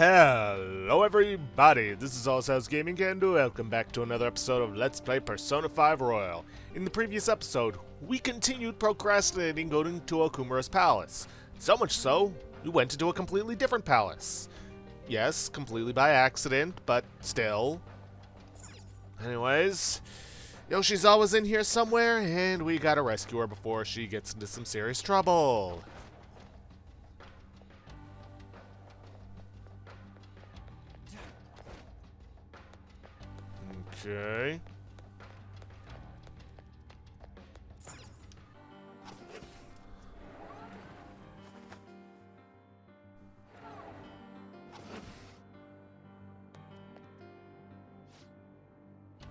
Hello everybody, this is Allshouse Gaming and welcome back to another episode of Let's Play Persona 5 Royal. In the previous episode, we continued procrastinating going to Okumura's palace. So much so, we went into a completely different palace. Yes, completely by accident, but still. Anyways, Yoshizawa's in here somewhere, and we gotta rescue her before she gets into some serious trouble. Okay.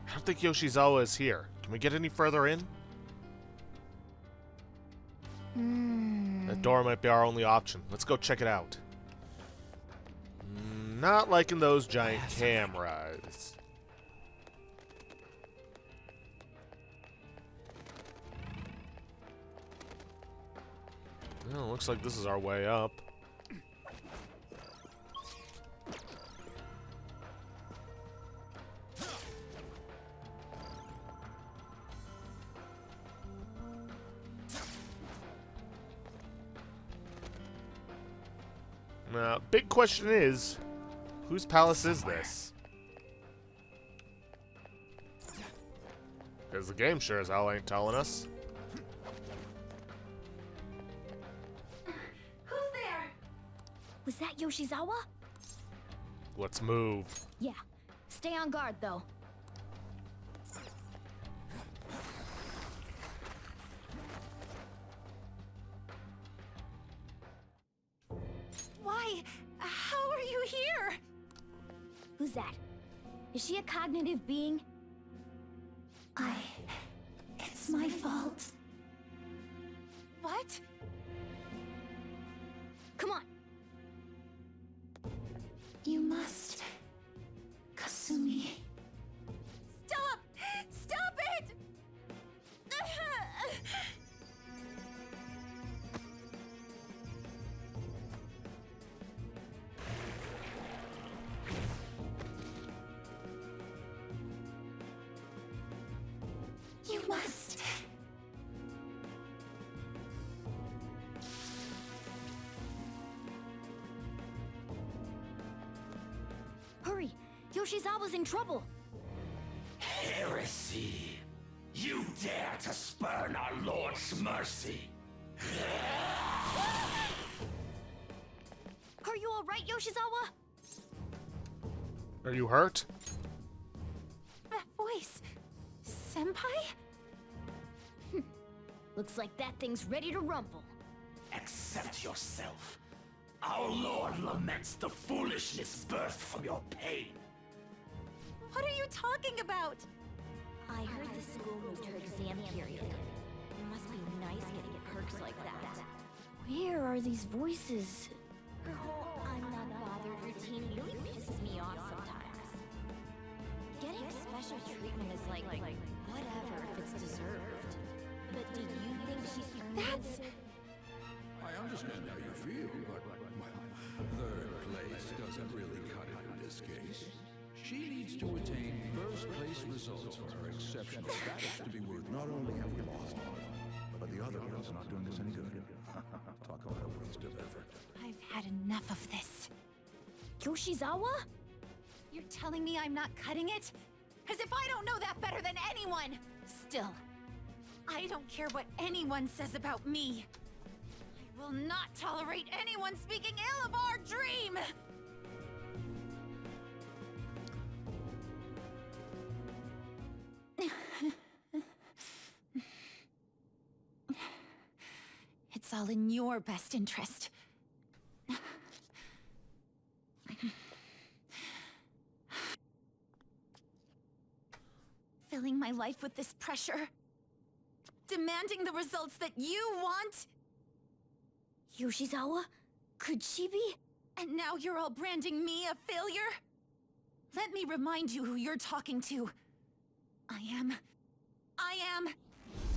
I don't think Yoshizawa is here. Can we get any further in? That door might be our only option. Let's go check it out. Not liking those giant cameras. Well, looks like this is our way up. Now, big question is, whose palace is this? Because the game sure as hell ain't telling us. Was that Yoshizawa? Let's move. Yeah. Stay on guard, though. Why? How are you here? Who's that? Is she a cognitive being? It's my fault. What? Come on. You must... Kasumi. Stop! Stop it! You must... Hurry! Yoshizawa's in trouble! Heresy! You dare to spurn our Lord's mercy! Are you alright, Yoshizawa? Are you hurt? That voice... Senpai? Looks like that thing's ready to rumble. Accept yourself. Our Lord laments the foolishness birthed from your pain. What are you talking about? I heard the school moved her exam period. It must be nice getting perks like that. Where are these voices? Her whole I'm not bothered routine really pisses me off sometimes. Getting special treatment is like whatever if it's deserved. But do you think she's... That's... I understand how you feel, but, well, third place doesn't really cut it in this case. She needs to attain first place results for her exceptional status to be worth. Not only have we lost one, but the other girls are not doing us any good. Talk about a waste of effort. I've had enough of this. Yoshizawa? You're telling me I'm not cutting it? As if I don't know that better than anyone! Still, I don't care what anyone says about me. I will not tolerate anyone speaking ill of our dream! It's all in your best interest. Filling my life with this pressure. Demanding the results that you want. Yoshizawa? Could she be? And now you're all branding me a failure? Let me remind you who you're talking to. I am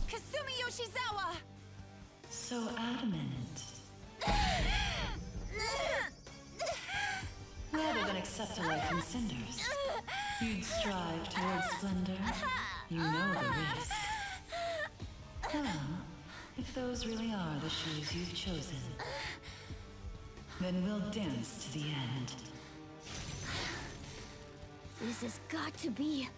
Kasumi Yoshizawa! So adamant. Well, accept a life in cinders. You'd strive towards splendor. You know the risk. Well, if those really are the shoes you've chosen, then we'll dance to the end. This has got to be...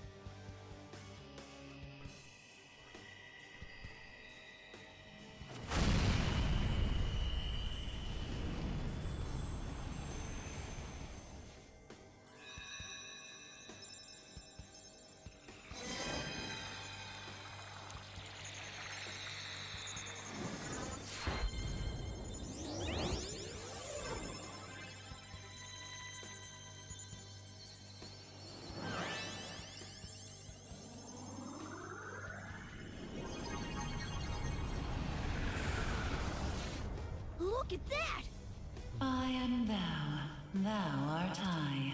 Look at that! I am thou, thou art I.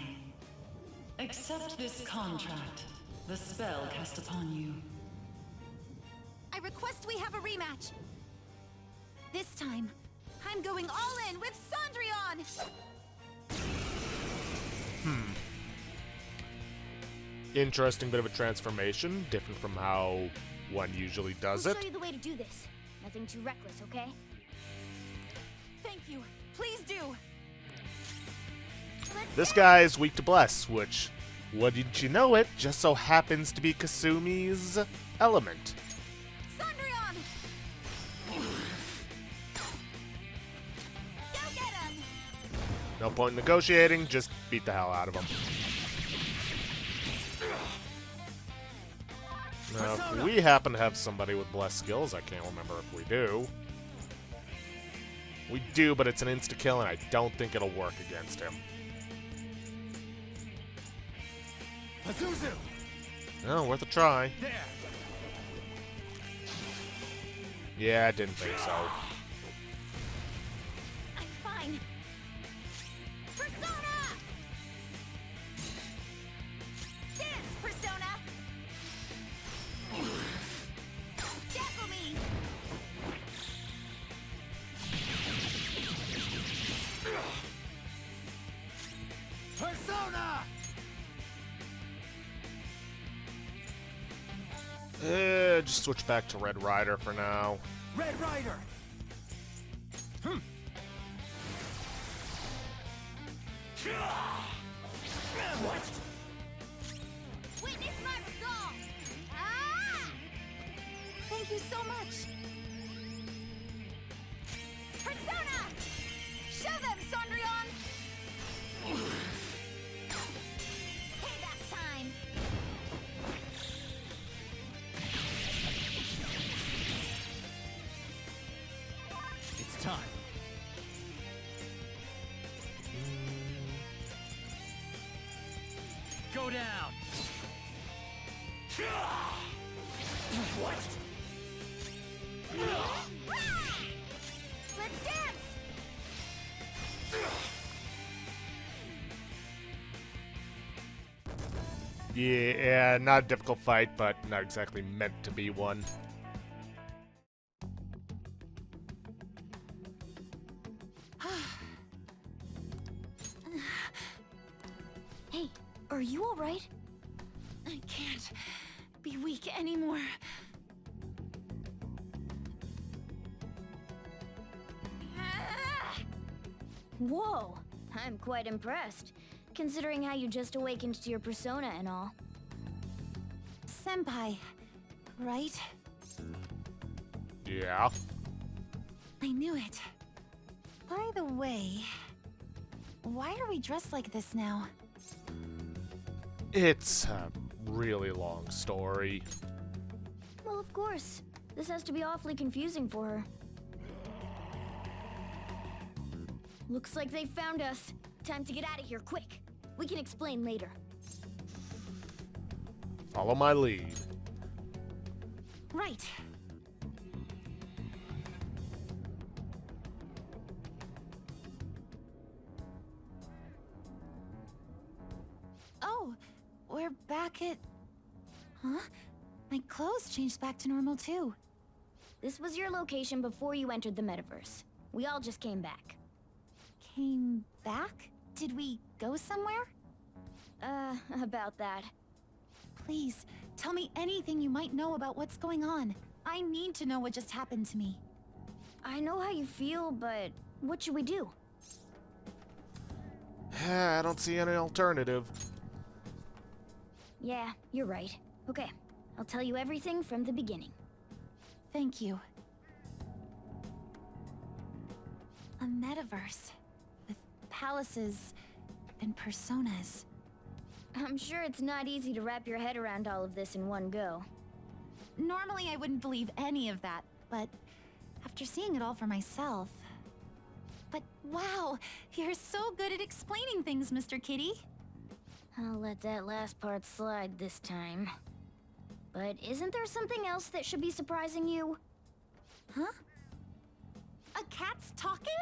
Accept this contract, the spell cast upon you. I request we have a rematch. This time, I'm going all in with Cendrillon! Interesting bit of a transformation, different from how one usually does I'll it. show you the way to do this. Nothing too reckless, okay? Thank you. Please do. This guy is weak to bless, which, wouldn't you know it, just so happens to be Kasumi's element. Cendrillon! Go get him! No point in negotiating, just beat the hell out of him. Now, if we happen to have somebody with bless skills, I can't remember if we do. We do, but it's an insta-kill, and I don't think it'll work against him. Pazuzu! Oh, worth a try. There! Yeah, I didn't think so. I'm fine. Persona! Dance, Persona! Tackle me! Persona! Just switch back to Red Rider for now. Red Rider! What? Witness my resolve! Ah! Thank you so much. Persona! Show them, Cendrillon! Payback time! It's time. Go down! What? Let's dance! Yeah, not a difficult fight, but not exactly meant to be one. Hey, are you alright? I can't be weak anymore. Ah! Whoa, I'm quite impressed, considering how you just awakened to your persona and all. Senpai, right? Yeah. I knew it. By the way, why are we dressed like this now? It's a really long story. Well, of course. This has to be awfully confusing for her. Looks like they found us. Time to get out of here, quick. We can explain later. Follow my lead. Right. Oh, we're back at... Huh? My clothes changed back to normal too. This was your location before you entered the metaverse. We all just came back. Came back? Did we go somewhere? About that. Please, tell me anything you might know about what's going on. I need to know what just happened to me. I know how you feel, but what should we do? I don't see any alternative. Yeah, you're right. Okay, I'll tell you everything from the beginning. Thank you. A metaverse with palaces and personas. I'm sure it's not easy to wrap your head around all of this in one go. Normally I wouldn't believe any of that, but after seeing it all for myself... But wow, you're so good at explaining things, Mr. Kitty. I'll let that last part slide this time. But isn't there something else that should be surprising you? Huh? A cat's talking?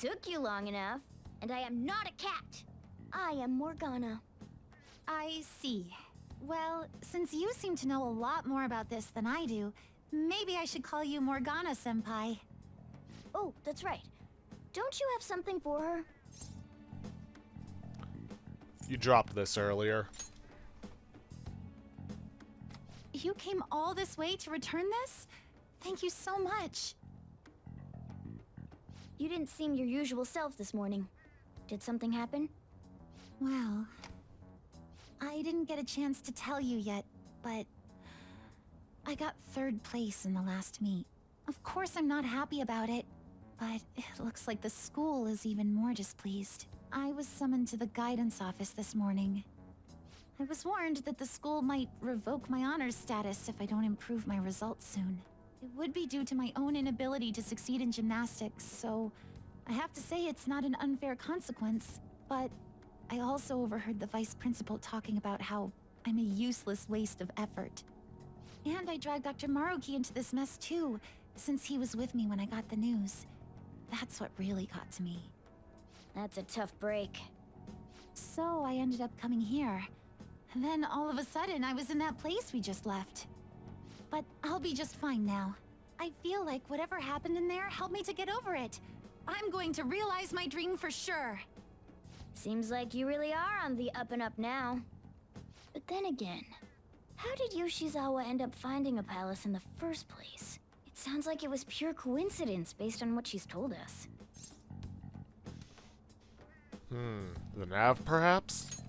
Took you long enough, and I am not a cat. I am Morgana. I see. Well, since you seem to know a lot more about this than I do, maybe I should call you Morgana-senpai. Oh, that's right. Don't you have something for her? You dropped this earlier. You came all this way to return this? Thank you so much. You didn't seem your usual self this morning. Did something happen? Well, I didn't get a chance to tell you yet, but I got 3rd place in the last meet. Of course I'm not happy about it, but it looks like the school is even more displeased. I was summoned to the guidance office this morning. I was warned that the school might revoke my honors status if I don't improve my results soon. It would be due to my own inability to succeed in gymnastics, so I have to say it's not an unfair consequence, but I also overheard the vice principal talking about how I'm a useless waste of effort. And I dragged Dr. Maruki into this mess too, since he was with me when I got the news. That's what really got to me. That's a tough break. So I ended up coming here. And then all of a sudden, I was in that place we just left. But I'll be just fine now. I feel like whatever happened in there helped me to get over it. I'm going to realize my dream for sure. Seems like you really are on the up and up now. But then again, how did Yoshizawa end up finding a palace in the first place? It sounds like it was pure coincidence based on what she's told us. The nav, perhaps?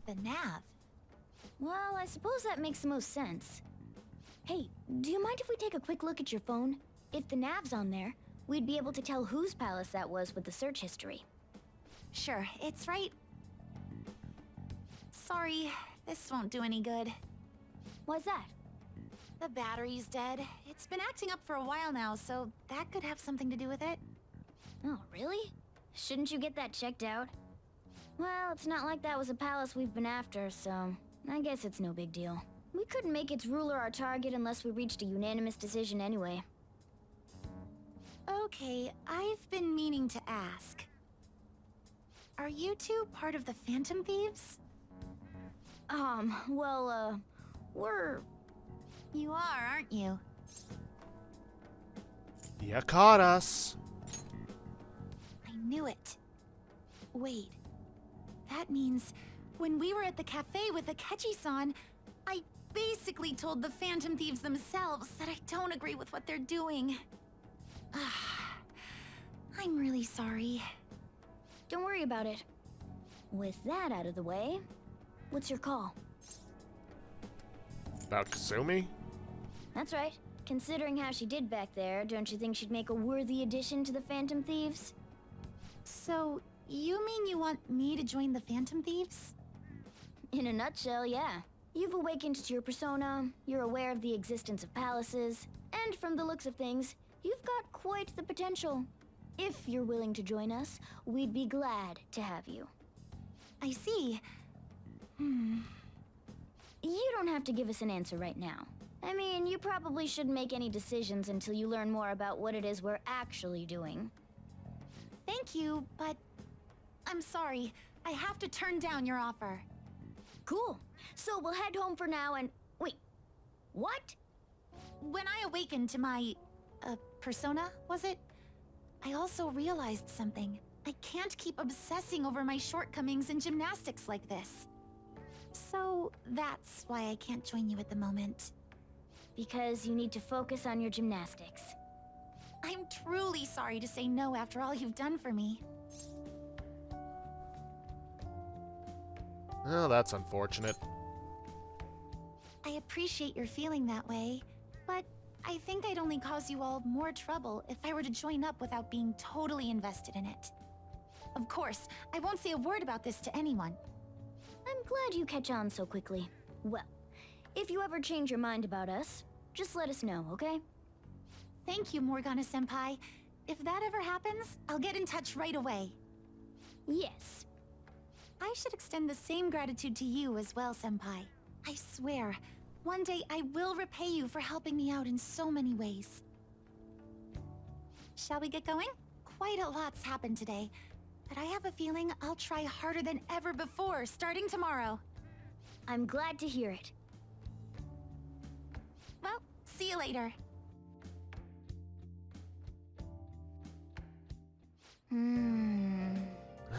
The nav. Well, I suppose that makes the most sense. Hey, do you mind if we take a quick look at your phone? If the nav's on there, we'd be able to tell whose palace that was with the search history. Sure, it's right. Sorry, this won't do any good. Why's that? The battery's dead. It's been acting up for a while now, so that could have something to do with it. Oh, really? Shouldn't you get that checked out? Well, it's not like that was a palace we've been after, so I guess it's no big deal. We couldn't make its ruler our target unless we reached a unanimous decision anyway. Okay, I've been meaning to ask. Are you two part of the Phantom Thieves? We're... You are, aren't you? You caught us. I knew it. Wait. That means when we were at the cafe with Akechi-san, I basically told the Phantom Thieves themselves that I don't agree with what they're doing. I'm really sorry. Don't worry about it. With that out of the way, what's your call? About Kasumi? That's right. Considering how she did back there, don't you think she'd make a worthy addition to the Phantom Thieves? So, you mean you want me to join the Phantom Thieves? In a nutshell, yeah. You've awakened to your persona, you're aware of the existence of palaces, and from the looks of things, you've got quite the potential. If you're willing to join us, we'd be glad to have you. I see. You don't have to give us an answer right now. I mean, you probably shouldn't make any decisions until you learn more about what it is we're actually doing. Thank you, but I'm sorry. I have to turn down your offer. Cool. So we'll head home for now and... Wait. What? When I awakened to my... persona, was it? I also realized something. I can't keep obsessing over my shortcomings in gymnastics like this. So that's why I can't join you at the moment. Because you need to focus on your gymnastics. I'm truly sorry to say no after all you've done for me. Oh, that's unfortunate. I appreciate your feeling that way, but I think I'd only cause you all more trouble if I were to join up without being totally invested in it. Of course, I won't say a word about this to anyone. I'm glad you catch on so quickly. Well, if you ever change your mind about us, just let us know, okay? Thank you, Morgana-senpai. If that ever happens, I'll get in touch right away. Yes. I should extend the same gratitude to you as well, senpai. I swear, one day I will repay you for helping me out in so many ways. Shall we get going? Quite a lot's happened today, but I have a feeling I'll try harder than ever before starting tomorrow. I'm glad to hear it. Well, see you later.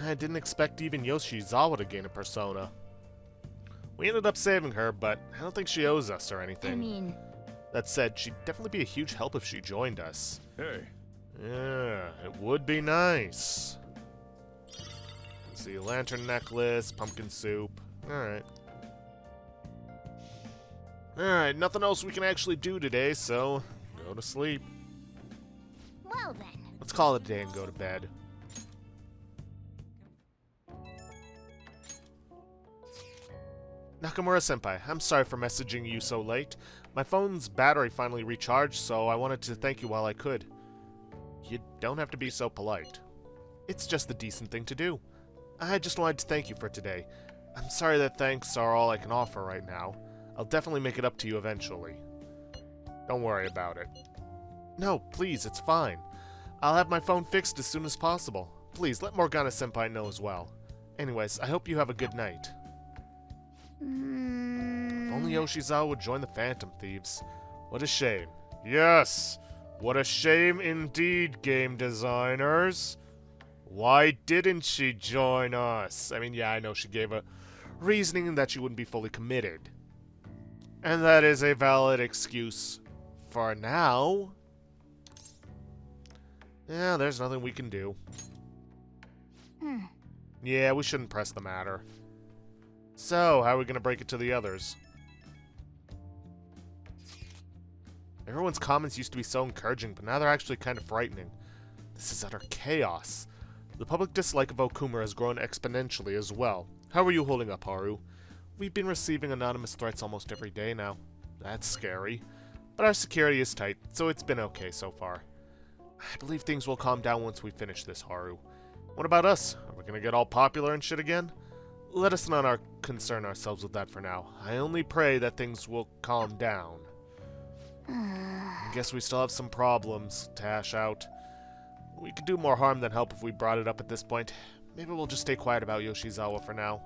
I didn't expect even Yoshizawa to gain a persona. We ended up saving her, but I don't think she owes us or anything. I mean... That said, she'd definitely be a huge help if she joined us. Hey, Yeah, it would be nice. Let's see, lantern necklace, pumpkin soup. Alright. Alright, nothing else we can actually do today, so go to sleep. Well then. Let's call it a day and go to bed. Nakamura-senpai, I'm sorry for messaging you so late. My phone's battery finally recharged, so I wanted to thank you while I could. You don't have to be so polite. It's just the decent thing to do. I just wanted to thank you for today. I'm sorry that thanks are all I can offer right now. I'll definitely make it up to you eventually. Don't worry about it. No, please, it's fine. I'll have my phone fixed as soon as possible. Please, let Morgana-senpai know as well. Anyways, I hope you have a good night. If only Yoshizawa would join the Phantom Thieves. What a shame. Yes! What a shame indeed, game designers. Why didn't she join us? I mean, yeah, I know she gave a reasoning that she wouldn't be fully committed. And that is a valid excuse for now. Yeah, there's nothing we can do. Yeah, we shouldn't press the matter. So, how are we going to break it to the others? Everyone's comments used to be so encouraging, but now they're actually kind of frightening. This is utter chaos. The public dislike of Okumura has grown exponentially as well. How are you holding up, Haru? We've been receiving anonymous threats almost every day now. That's scary. But our security is tight, so it's been okay so far. I believe things will calm down once we finish this, Haru. What about us? Are we gonna get all popular and shit again? Let us not concern ourselves with that for now. I only pray that things will calm down. I guess we still have some problems to hash out. We could do more harm than help if we brought it up at this point. Maybe we'll just stay quiet about Yoshizawa for now.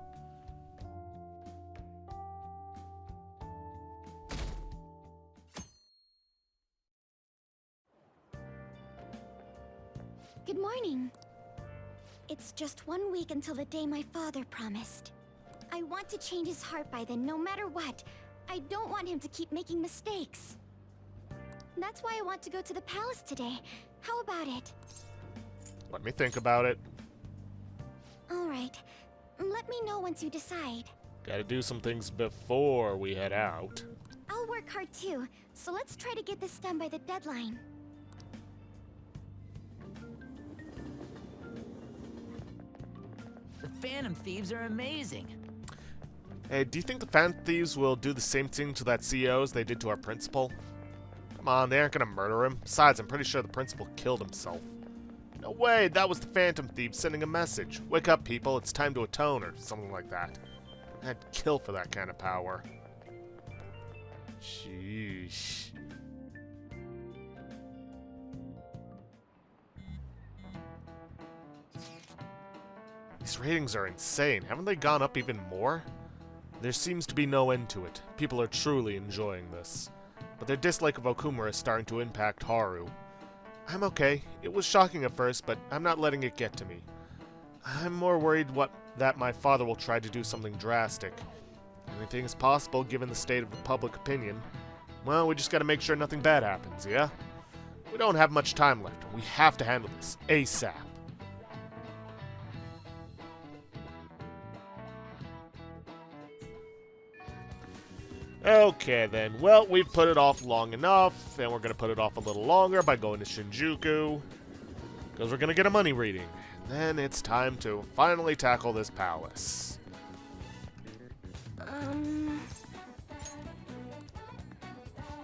Good morning. It's just 1 week until the day my father promised. I want to change his heart by then, no matter what. I don't want him to keep making mistakes. That's why I want to go to the palace today. How about it? Let me think about it. Alright. Let me know once you decide. Gotta do some things before we head out. I'll work hard too, so let's try to get this done by the deadline. The Phantom Thieves are amazing. Hey, do you think the Phantom Thieves will do the same thing to that CEO as they did to our principal? Come on, they aren't gonna murder him. Besides, I'm pretty sure the principal killed himself. No way, that was the Phantom Thieves sending a message. Wake up, people, it's time to atone, or something like that. I'd kill for that kind of power. Sheesh. These ratings are insane. Haven't they gone up even more? There seems to be no end to it. People are truly enjoying this. But their dislike of Okumura is starting to impact Haru. I'm okay. It was shocking at first, but I'm not letting it get to me. I'm more worried that my father will try to do something drastic. Anything is possible given the state of the public opinion. Well, we just gotta make sure nothing bad happens, yeah? We don't have much time left. We have to handle this ASAP. Okay then, well, we've put it off long enough, and we're gonna put it off a little longer by going to Shinjuku, because we're gonna get a money reading. Then it's time to finally tackle this palace.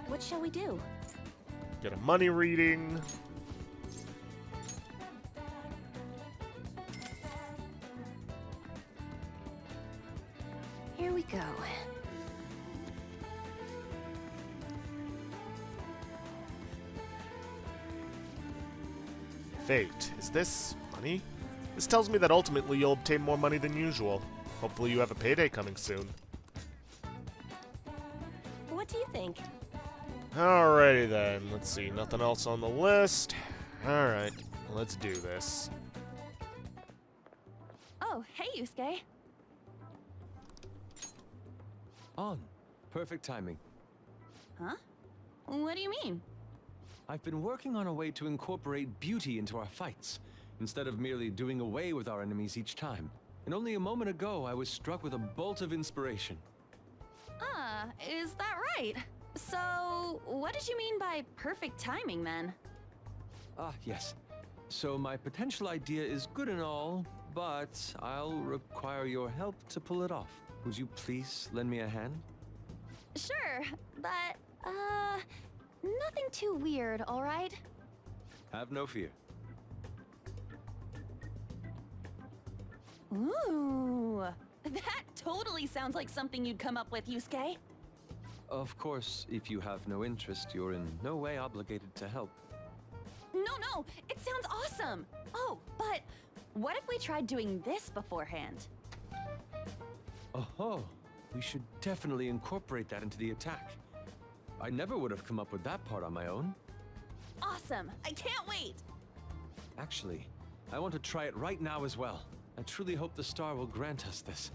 What shall we do? Get a money reading. Here we go. Fate. Is this money? This tells me that ultimately you'll obtain more money than usual. Hopefully you have a payday coming soon. What do you think? Alrighty then. Let's see. Nothing else on the list. Alright. Let's do this. Oh, hey, Yusuke. On. Perfect timing. Huh? What do you mean? I've been working on a way to incorporate beauty into our fights, instead of merely doing away with our enemies each time. And only a moment ago, I was struck with a bolt of inspiration. Is that right? So, what did you mean by perfect timing, then? Ah, yes. So my potential idea is good and all, but I'll require your help to pull it off. Would you please lend me a hand? Sure, but, nothing too weird, alright? Have no fear. Ooh, that totally sounds like something you'd come up with, Yusuke. Of course, if you have no interest, you're in no way obligated to help. No, it sounds awesome. Oh, but what if we tried doing this beforehand? Oh, we should definitely incorporate that into the attack. I never would have come up with that part on my own. Awesome, I can't wait. Actually, I want to try it right now as well. I truly hope the star will grant us this.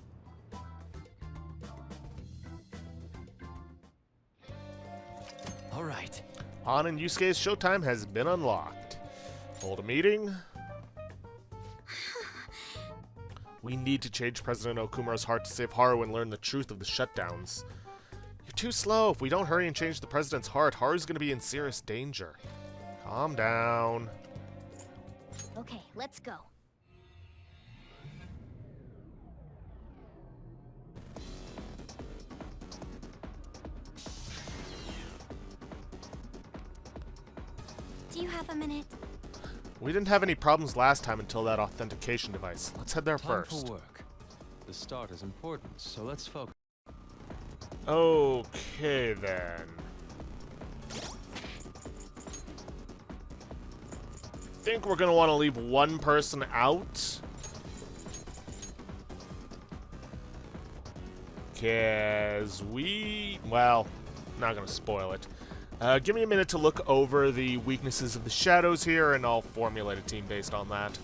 All right. Han and Yusuke's showtime has been unlocked. Hold a meeting. We need to change President Okumura's heart to save Haru and learn the truth of the shutdowns. You're too slow. If we don't hurry and change the president's heart, Haru's gonna be in serious danger. Calm down. Okay, let's go. Do you have a minute? We didn't have any problems last time until that authentication device. Let's head there Time first. for work. The start is important, so let's focus. Okay then. Think we're gonna want to leave one person out. Cause well, not gonna spoil it. Give me a minute to look over the weaknesses of the shadows here, and I'll formulate a team based on that.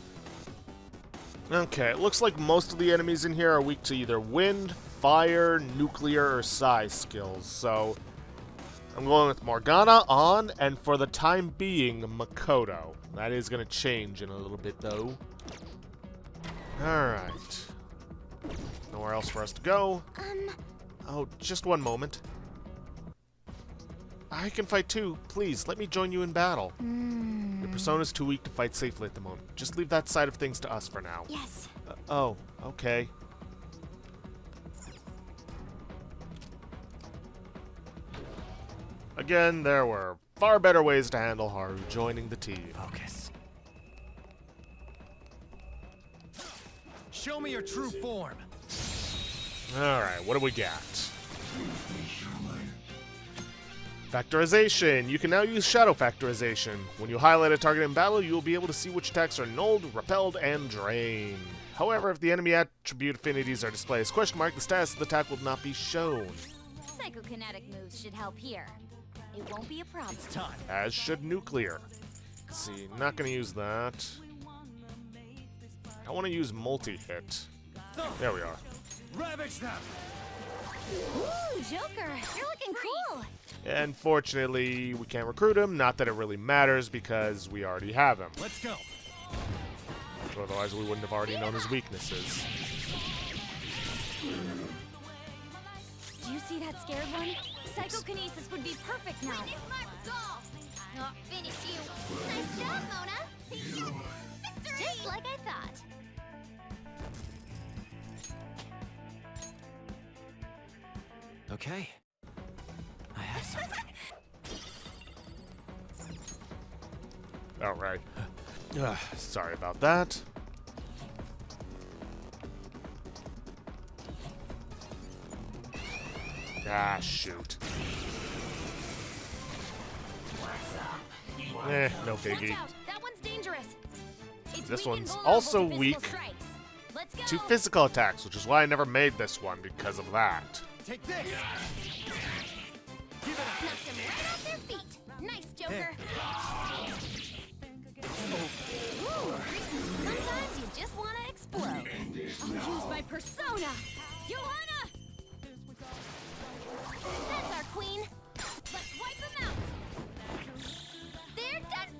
Okay, it looks like most of the enemies in here are weak to either wind, fire, nuclear, or psi skills, so I'm going with Morgana, On, and for the time being, Makoto. That is going to change in a little bit, though. Alright. Nowhere else for us to go. Oh, just one moment. I can fight too. Please, let me join you in battle. Your persona's too weak to fight safely at the moment. Just leave that side of things to us for now. Yes. Oh, okay. Again, there were far better ways to handle Haru joining the team. Focus. Show me your true form. Alright, what do we got? Factorization. You can now use shadow factorization. When you highlight a target in battle, you will be able to see which attacks are nulled, repelled, and drained. However, if the enemy attribute affinities are displayed as question mark, the status of the attack will not be shown. Psychokinetic moves should help here. It won't be a problem. It's time. As should nuclear. Let's see, not gonna use that. I want to use multi-hit. There we are. Ravage them! Ooh, Joker, you're looking cool. And fortunately, we can't recruit him. Not that it really matters because we already have him. Let's go! Otherwise, we wouldn't have already known his weaknesses. Do you see that scared one? Psychokinesis would be perfect now. Finish my resolve! Not finish you. Nice job, Mona. Victory! Just like I thought. Okay. I have something. All right. Sorry about that. Ah, shoot. No biggie. Watch out. That one's dangerous. It's This weak and one's vulnerable also to physical weak strikes. Let's go. to physical attacks, which is why I never made this one because of that. Take this! Knock them right off their feet. Nice, Joker. Ooh, sometimes you just want to explode. I'll use my persona. Johanna! That's our queen. Let's wipe them out. They're done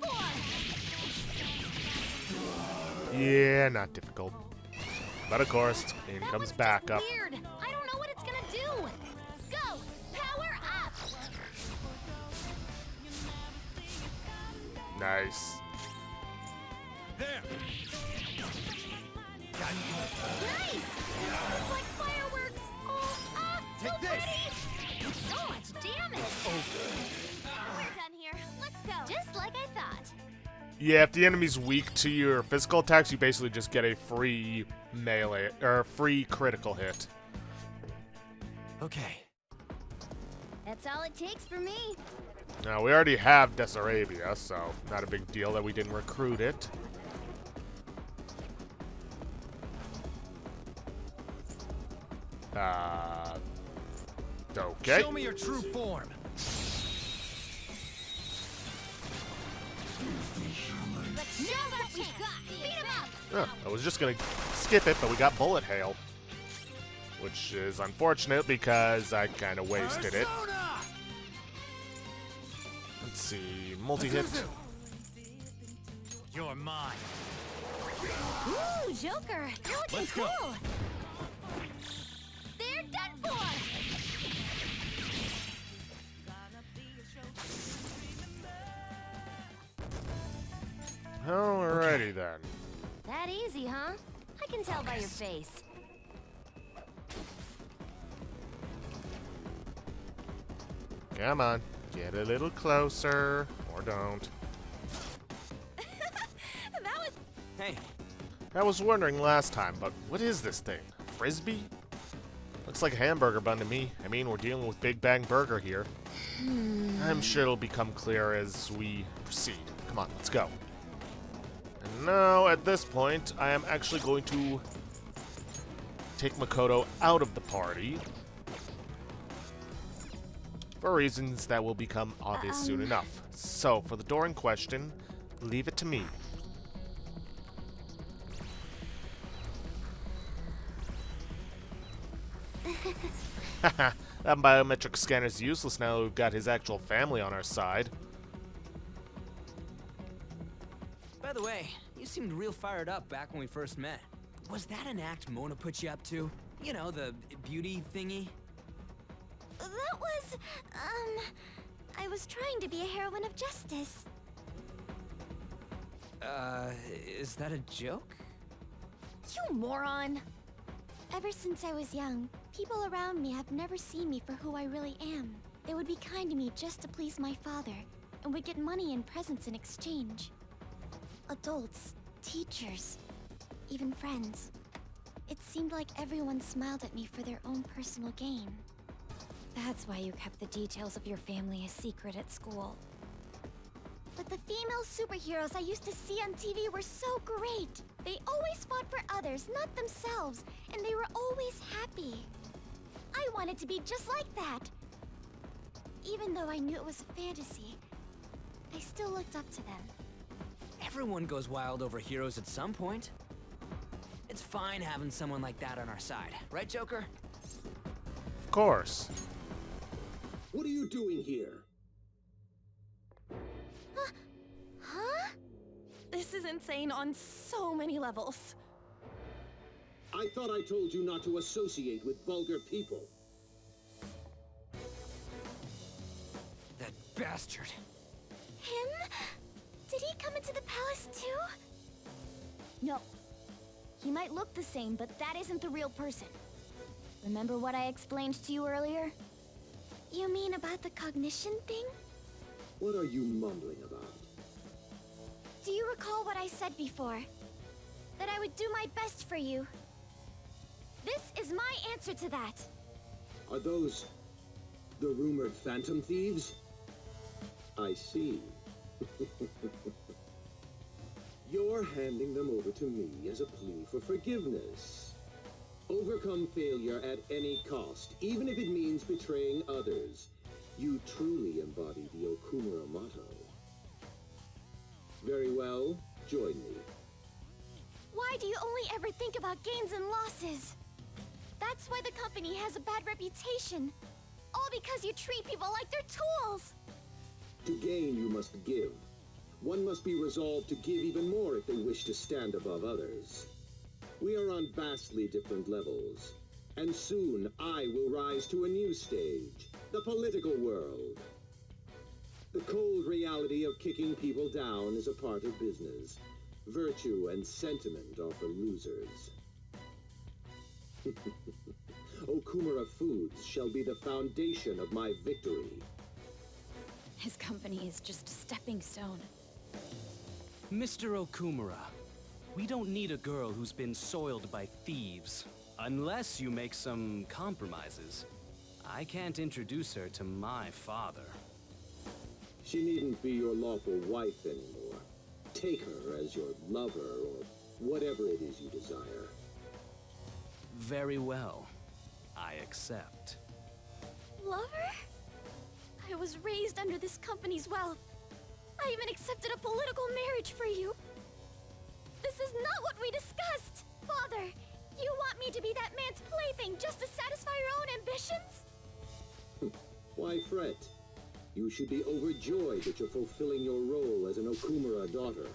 for. Yeah, not difficult. But of course, in That comes was just backup. weird. I don't know what it's gonna do. Go, power up. Nice. There! Nice. It's like fireworks. Oh, so Take this. pretty. So much damage. We're done here. Let's go. Just like I thought. Yeah, if the enemy's weak to your physical attacks, you basically just get a free melee or free critical hit. Okay. That's all it takes for me. Now we already have Desarabia, so not a big deal that we didn't recruit it. Okay. Show me your true form! Let's show what we've got. Beat him up. I was just gonna skip it, but we got Bullet Hail. Which is unfortunate because I kind of wasted it. Persona! Let's see, multi-hit. You're mine. Ooh, Joker, you're looking Let's go. cool. They're done for. Alrighty then. That easy, huh? I can tell by your face. Come on, get a little closer, or don't. That was Hey, I was wondering last time, but what is this thing? Frisbee? Looks like a hamburger bun to me. I mean, we're dealing with Big Bang Burger here. I'm sure it'll become clear as we proceed. Come on, let's go. And now, at this point, I am actually going to take Makoto out of the party. For reasons that will become obvious soon enough. So, for the door in question, leave it to me. Haha, that biometric scanner's useless now that we've got his actual family on our side. By the way, you seemed real fired up back when we first met. Was that an act Mona put you up to? You know, the beauty thingy? That was, I was trying to be a heroine of justice. Is that a joke? You moron! Ever since I was young, people around me have never seen me for who I really am. They would be kind to me just to please my father, and would get money and presents in exchange. Adults, teachers, even friends. It seemed like everyone smiled at me for their own personal gain. That's why you kept the details of your family a secret at school. But the female superheroes I used to see on TV were so great. They always fought for others, not themselves, and they were always happy. I wanted to be just like that. Even though I knew it was a fantasy, I still looked up to them. Everyone goes wild over heroes at some point. It's fine having someone like that on our side, right, Joker? Of course. What are you doing here? Huh? This is insane on so many levels. I thought I told you not to associate with vulgar people. That bastard. Him? Did he come into the palace too? No. He might look the same, but that isn't the real person. Remember what I explained to you earlier? You mean about the cognition thing? What are you mumbling about? Do you recall what I said before? That I would do my best for you. This is my answer to that. Are those the rumored phantom thieves? I see. You're handing them over to me as a plea for forgiveness. Overcome failure at any cost, even if it means betraying others. You truly embody the Okumura motto. Very well, join me. Why do you only ever think about gains and losses? That's why the company has a bad reputation. All because you treat people like they're tools! To gain, you must give. One must be resolved to give even more if they wish to stand above others. We are on vastly different levels, and soon I will rise to a new stage, the political world. The cold reality of kicking people down is a part of business. Virtue and sentiment are for losers. Okumura Foods shall be the foundation of my victory. His company is just a stepping stone. Mr. Okumura, we don't need a girl who's been soiled by thieves. Unless you make some compromises. I can't introduce her to my father. She needn't be your lawful wife anymore. Take her as your lover or whatever it is you desire. Very well. I accept. Lover? I was raised under this company's wealth. I even accepted a political marriage for you. This is not what we discussed! Father, you want me to be that man's plaything just to satisfy your own ambitions? Why fret? You should be overjoyed that you're fulfilling your role as an Okumura daughter.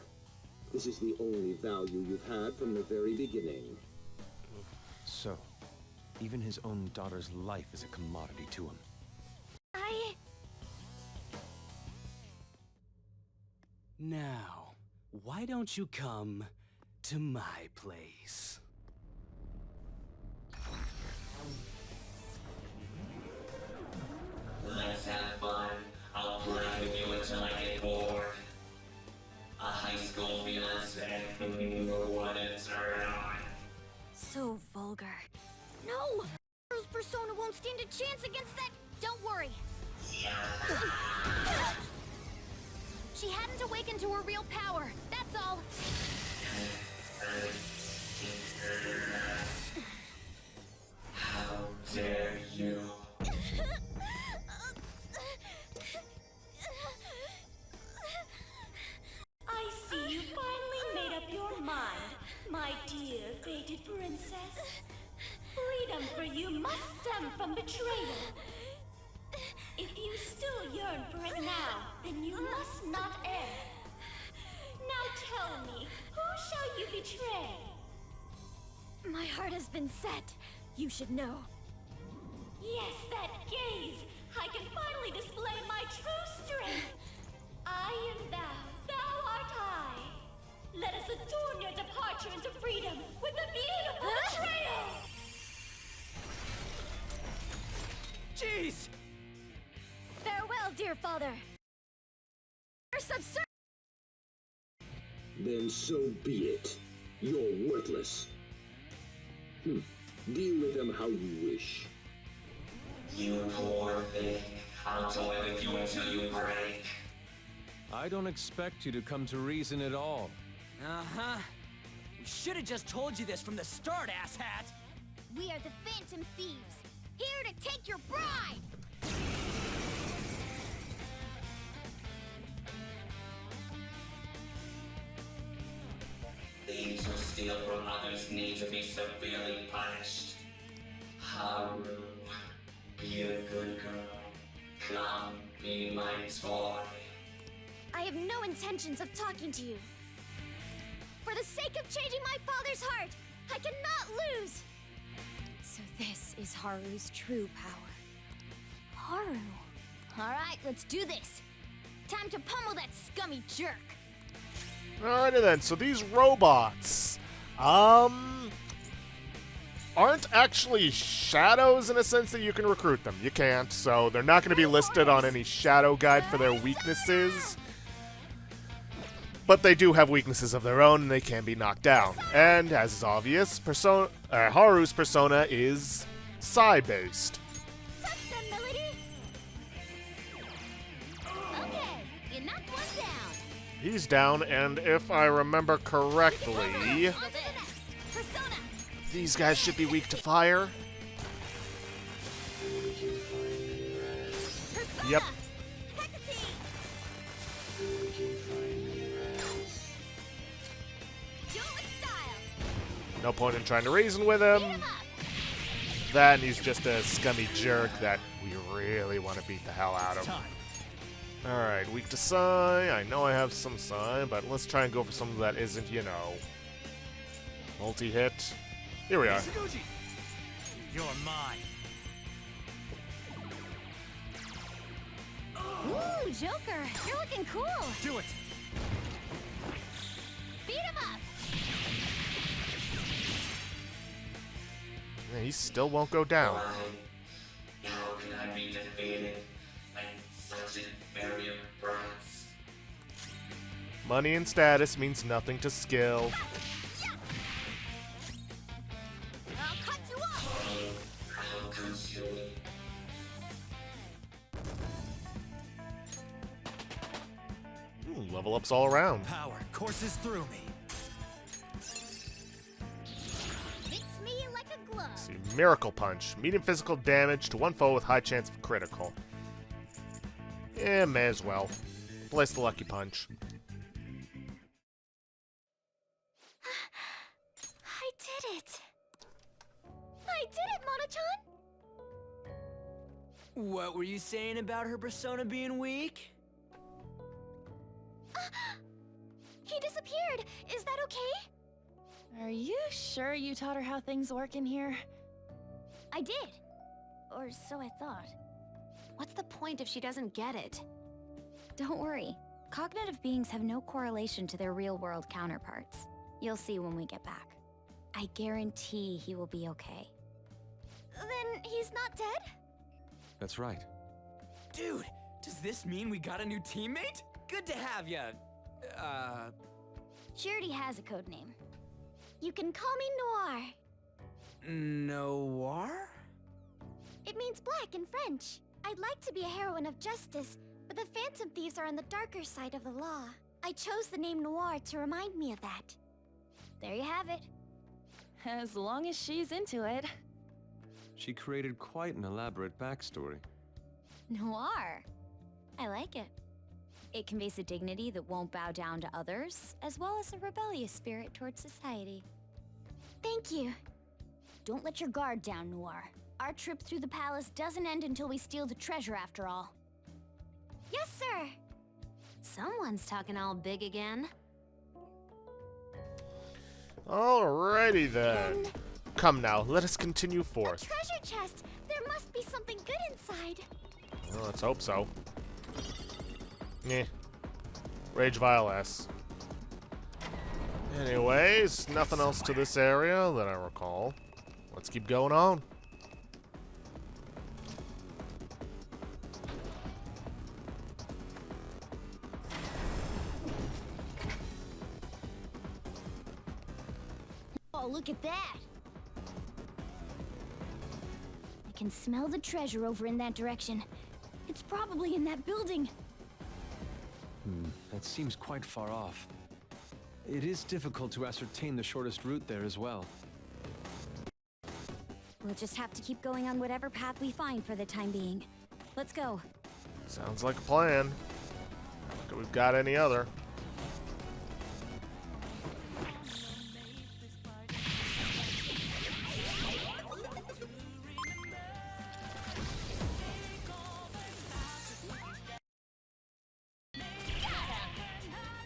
This is the only value you've had from the very beginning. So, even his own daughter's life is a commodity to him. Now, why don't you come to my place? Let's have fun. I'll play with you until I get bored. A high school fiance what it's on. So vulgar. No! Rose Persona won't stand a chance against that. Don't worry. She hadn't awakened to her real power. That's all. How dare you? I see you finally made up your mind, my dear fated princess. Freedom for you must stem from betrayal. If you still yearn for it now, then you must not err. Now tell me, who shall you betray? My heart has been set. You should know. Yes, that gaze! I can finally display my true strength! I am thou, thou art I! Let us adorn your departure into freedom with a beautiful betrayal! Jeez! Farewell, dear father. Then so be it. You're worthless. Deal with them how you wish. You poor thing. I'll toy with you until you break. I don't expect you to come to reason at all. Uh-huh. We should have just told you this from the start, asshat! We are the Phantom Thieves, here to take your bride! Thieves who steal from others need to be severely punished. Haru, be a good girl. Come, be my toy. I have no intentions of talking to you. For the sake of changing my father's heart, I cannot lose! So this is Haru's true power. Haru. Alright, let's do this. Time to pummel that scummy jerk. Alrighty then, so these robots, aren't actually shadows in a sense that you can recruit them. You can't, so they're not going to be listed on any shadow guide for their weaknesses. But they do have weaknesses of their own, and they can be knocked down. And, as is obvious, Haru's persona is Psy-based. Touch them, Melody! Okay, you knocked one down. He's down, and if I remember correctly, these guys should be weak to fire. Yep. No point in trying to reason with him. Then he's just a scummy jerk that we really want to beat the hell out of. Alright, weak to Psy. I know I have some Psy, but let's try and go for something that isn't, you know, multi-hit. Here we are. You're mine. Ooh, Joker, you're looking cool. Do it. Beat him up. Yeah, he still won't go down. How can I be defeated by such inferior brats? Money and status means nothing to skill. I'll cut you off. How could you? Level ups all around. Power courses through me. Fits me like a glove. See, Miracle Punch. Medium physical damage to one foe with high chance of critical. Yeah, may as well. Place the Lucky Punch. I did it. I did it, Mona-chan. What were you saying about her persona being weak? He disappeared. Is that okay? Are you sure you taught her how things work in here? I did. Or so I thought. What's the point if she doesn't get it? Don't worry. Cognitive beings have no correlation to their real-world counterparts. You'll see when we get back. I guarantee he will be okay. Then he's not dead? That's right. Dude, does this mean we got a new teammate? Good to have ya. She already has a code name. You can call me Noir. Noir? It means black in French. I'd like to be a heroine of justice, but the Phantom Thieves are on the darker side of the law. I chose the name Noir to remind me of that. There you have it. As long as she's into it. She created quite an elaborate backstory. Noir. I like it. It conveys a dignity that won't bow down to others, as well as a rebellious spirit towards society. Thank you. Don't let your guard down, Noir. Our trip through the palace doesn't end until we steal the treasure after all. Yes, sir! Someone's talking all big again. Alrighty then. Come now, let us continue A forth. treasure chest! There must be something good inside. Well, let's hope so. Meh. Rage Vial S. Anyways, nothing else to this area that I recall. Let's keep going on. Oh, look at that! I can smell the treasure over in that direction. It's probably in that building. That seems quite far off. It is difficult to ascertain the shortest route there as well. We'll just have to keep going on whatever path we find for the time being. Let's go. Sounds like a plan. Not like we've got any other.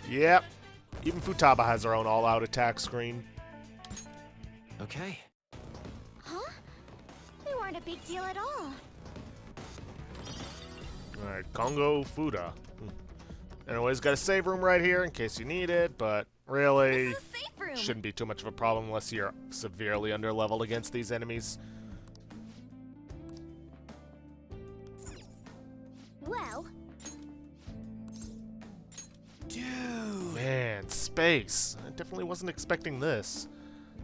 Yep. Even Futaba has her own all-out attack screen. Okay. Huh? They weren't a big deal at all. Alright, Kongo Fuda. Anyways, got a save room right here in case you need it, but really shouldn't be too much of a problem unless you're severely underleveled against these enemies. Well... Dude! Man, space. I definitely wasn't expecting this.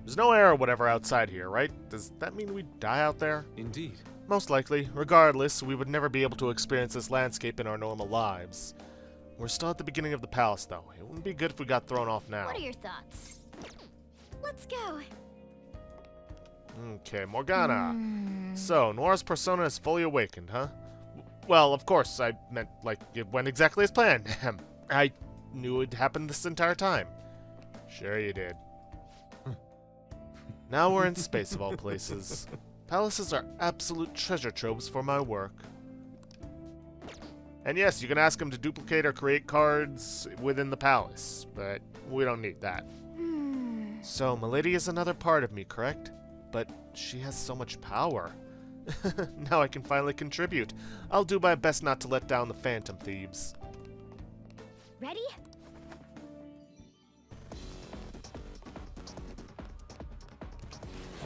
There's no air or whatever outside here, right? Does that mean we die out there? Indeed. Most likely. Regardless, we would never be able to experience this landscape in our normal lives. We're still at the beginning of the palace, though. It wouldn't be good if we got thrown off now. What are your thoughts? Let's go. Okay, Morgana. So, Nora's persona is fully awakened, huh? Well, of course, I meant, like, it went exactly as planned. I knew it happened this entire time. Sure you did. Now we're in space, of all places. Palaces are absolute treasure troves for my work. And yes, you can ask him to duplicate or create cards within the palace, but we don't need that. So, Milady is another part of me, correct? But she has so much power. Now I can finally contribute. I'll do my best not to let down the Phantom Thieves. Ready?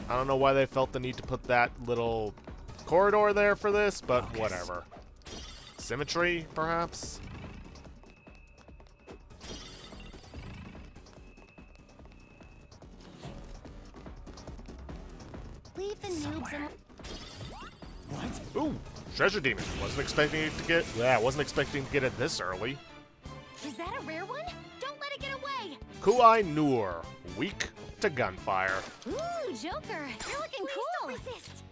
I don't know why they felt the need to put that little corridor there for this, but whatever. Symmetry, perhaps? Leave the noobs in... What? Ooh, treasure demon. Wasn't expecting it to get. Yeah, wasn't expecting to get it this early. Is that a rare one? Don't let it get away! Kuai Nur, weak to gunfire. Ooh, Joker, you're looking cool! Don't resist.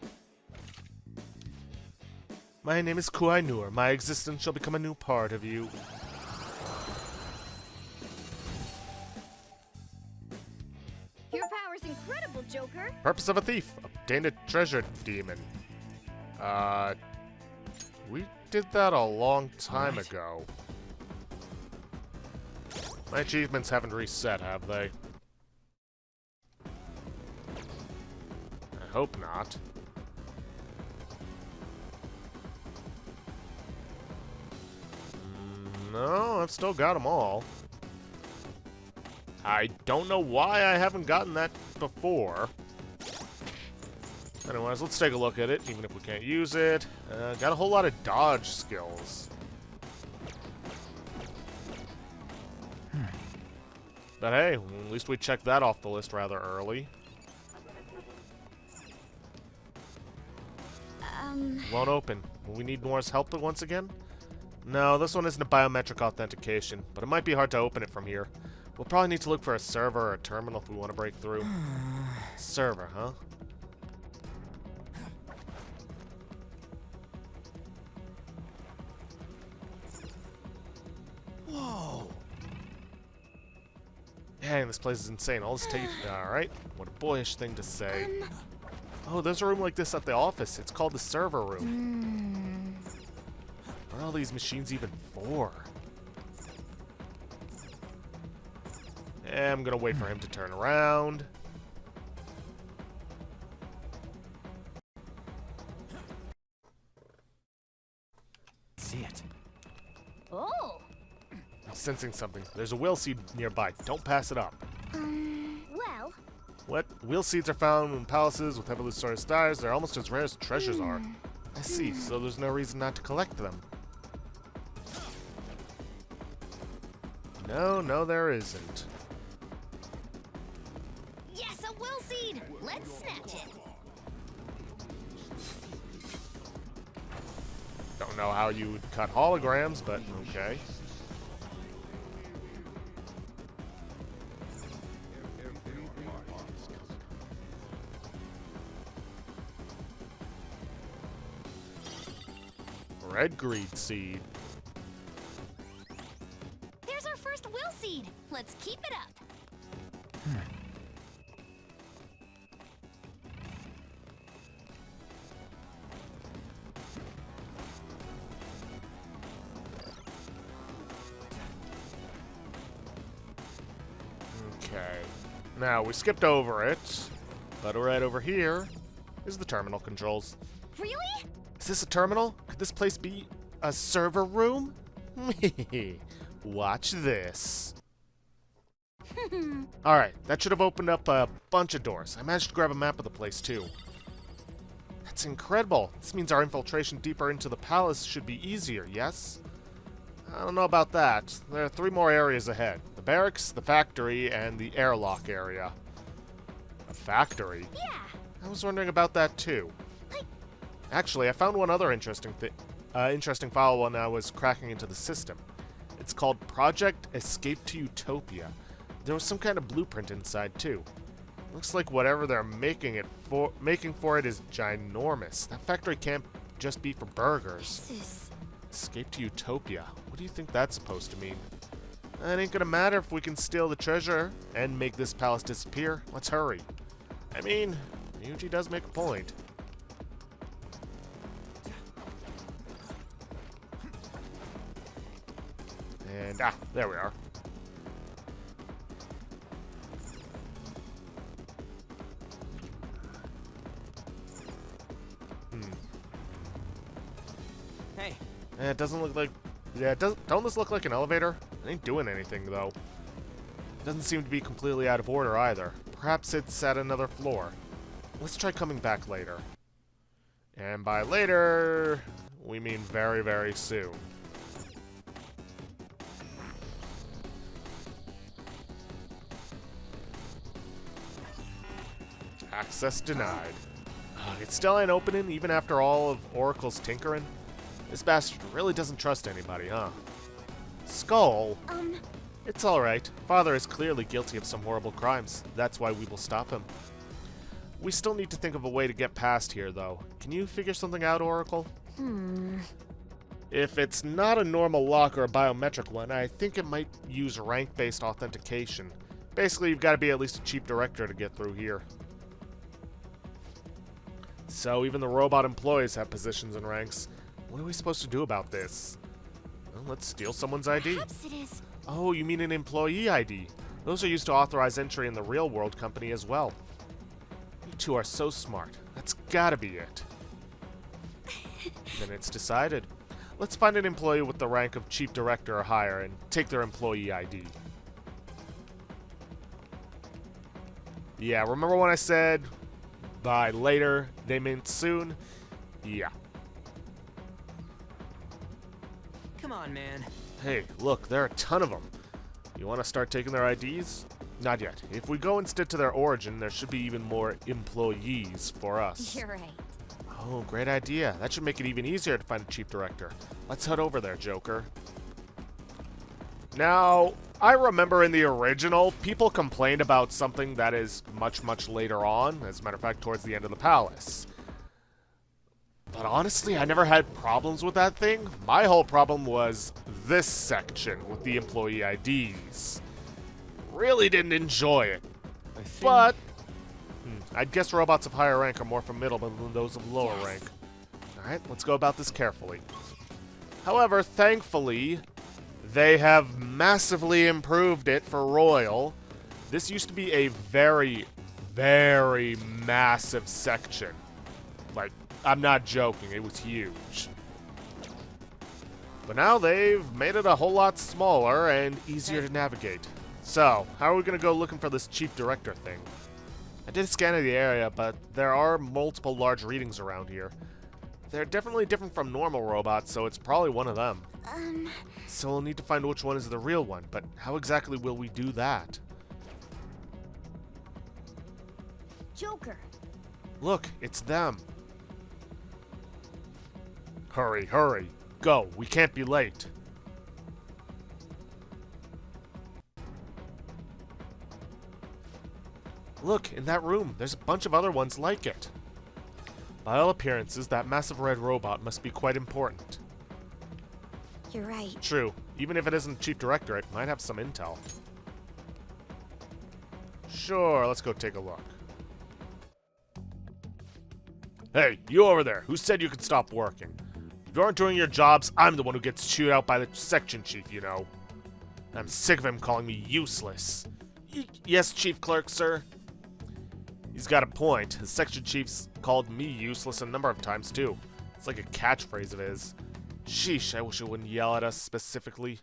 My name is Kuai Nur. My existence shall become a new part of you. Your power's incredible, Joker! Purpose of a thief. Obtain a treasure demon. We did that a long time ago. My achievements haven't reset, have they? I hope not. No, I've still got them all. I don't know why I haven't gotten that before. Anyways, let's take a look at it, even if we can't use it. Got a whole lot of dodge skills. But hey, at least we checked that off the list rather early. Won't open. Will we need Nora's help once again? No, this one isn't a biometric authentication, but it might be hard to open it from here. We'll probably need to look for a server or a terminal if we want to break through. Server, huh? Whoa! Dang, this place is insane. All this tape. Alright, what a boyish thing to say. Oh, there's a room like this at the office. It's called the server room. What are all these machines even for? I'm gonna wait for him to turn around. See it. Oh! I'm sensing something. There's a will seed nearby. Don't pass it up. Well... What? Will seeds are found in palaces with heavily stored stars. They're almost as rare as treasures are. I see, so there's no reason not to collect them. No, there isn't. Yes, a will seed! Let's snatch it! Don't know how you would cut holograms, but okay. Red greed seed. There's our first will seed! Let's keep it up! Now, we skipped over it, but right over here is the terminal controls. Really? Is this a terminal? Could this place be a server room? Watch this. Alright, that should have opened up a bunch of doors. I managed to grab a map of the place, too. That's incredible. This means our infiltration deeper into the palace should be easier, yes? I don't know about that. There are 3 more areas ahead. The barracks, the factory, and the airlock area. A factory? Yeah. I was wondering about that, too. Actually, I found one other interesting file when I was cracking into the system. It's called Project Escape to Utopia. There was some kind of blueprint inside, too. Looks like whatever they're making for it is ginormous. That factory can't just be for burgers. Escape to Utopia. What do you think that's supposed to mean? It ain't gonna matter if we can steal the treasure and make this palace disappear. Let's hurry. I mean, Ryuji does make a point. And, there we are. Hey. It doesn't look like... Yeah, don't this look like an elevator? It ain't doing anything, though. Doesn't seem to be completely out of order, either. Perhaps it's at another floor. Let's try coming back later. And by later, we mean very, very soon. Access denied. It still ain't opening, even after all of Oracle's tinkering. This bastard really doesn't trust anybody, huh? Skull? It's alright. Father is clearly guilty of some horrible crimes. That's why we will stop him. We still need to think of a way to get past here, though. Can you figure something out, Oracle? If it's not a normal lock or a biometric one, I think it might use rank-based authentication. Basically, you've got to be at least a chief director to get through here. So even the robot employees have positions and ranks. What are we supposed to do about this? Well, let's steal someone's ID. Perhaps it is. Oh, you mean an employee ID? Those are used to authorize entry in the real-world company as well. You two are so smart. That's gotta be it. Then it's decided. Let's find an employee with the rank of chief director or higher and take their employee ID. Yeah, remember when I said by later they meant soon? Yeah. Come on, man. Hey, look, there are a ton of them. You want to start taking their IDs? Not yet. If we go instead to their origin, there should be even more employees for us. You're right. Oh, great idea. That should make it even easier to find a chief director. Let's head over there, Joker. Now, I remember in the original, people complained about something that is much, much later on. As a matter of fact, towards the end of the palace. But honestly, I never had problems with that thing. My whole problem was this section with the employee IDs. Really didn't enjoy it. But I'd guess robots of higher rank are more formidable than those of lower rank. Alright, let's go about this carefully. However, thankfully, they have massively improved it for Royal. This used to be a very, very massive section. Like, I'm not joking, it was huge. But now they've made it a whole lot smaller and easier to navigate. So, how are we going to go looking for this chief director thing? I did a scan of the area, but there are multiple large readings around here. They're definitely different from normal robots, so it's probably one of them. So we'll need to find which one is the real one, but how exactly will we do that? Joker. Look, it's them. Hurry, hurry. Go, we can't be late. Look, in that room, there's a bunch of other ones like it. By all appearances, that massive red robot must be quite important. You're right. True. Even if it isn't Chief Director, it might have some intel. Sure, let's go take a look. Hey, you over there. Who said you could stop working? If you aren't doing your jobs, I'm the one who gets chewed out by the section chief, you know. I'm sick of him calling me useless. Yes, Chief Clerk, sir. He's got a point. His section chief's called me useless a number of times, too. It's like a catchphrase of his. Sheesh, I wish he wouldn't yell at us specifically.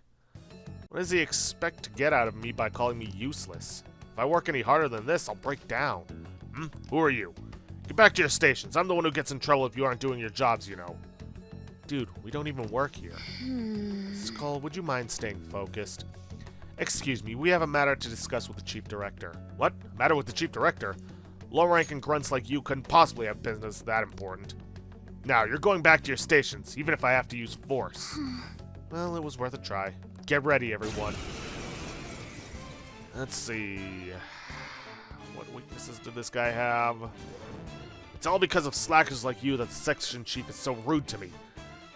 What does he expect to get out of me by calling me useless? If I work any harder than this, I'll break down. Who are you? Get back to your stations. I'm the one who gets in trouble if you aren't doing your jobs, you know. Dude, we don't even work here. Skull, would you mind staying focused? Excuse me, we have a matter to discuss with the Chief Director. What? Matter with the Chief Director? Low-ranking grunts like you couldn't possibly have business that important. Now, you're going back to your stations, even if I have to use force. Well, it was worth a try. Get ready, everyone. Let's see. What weaknesses did this guy have? It's all because of slackers like you that the section chief is so rude to me.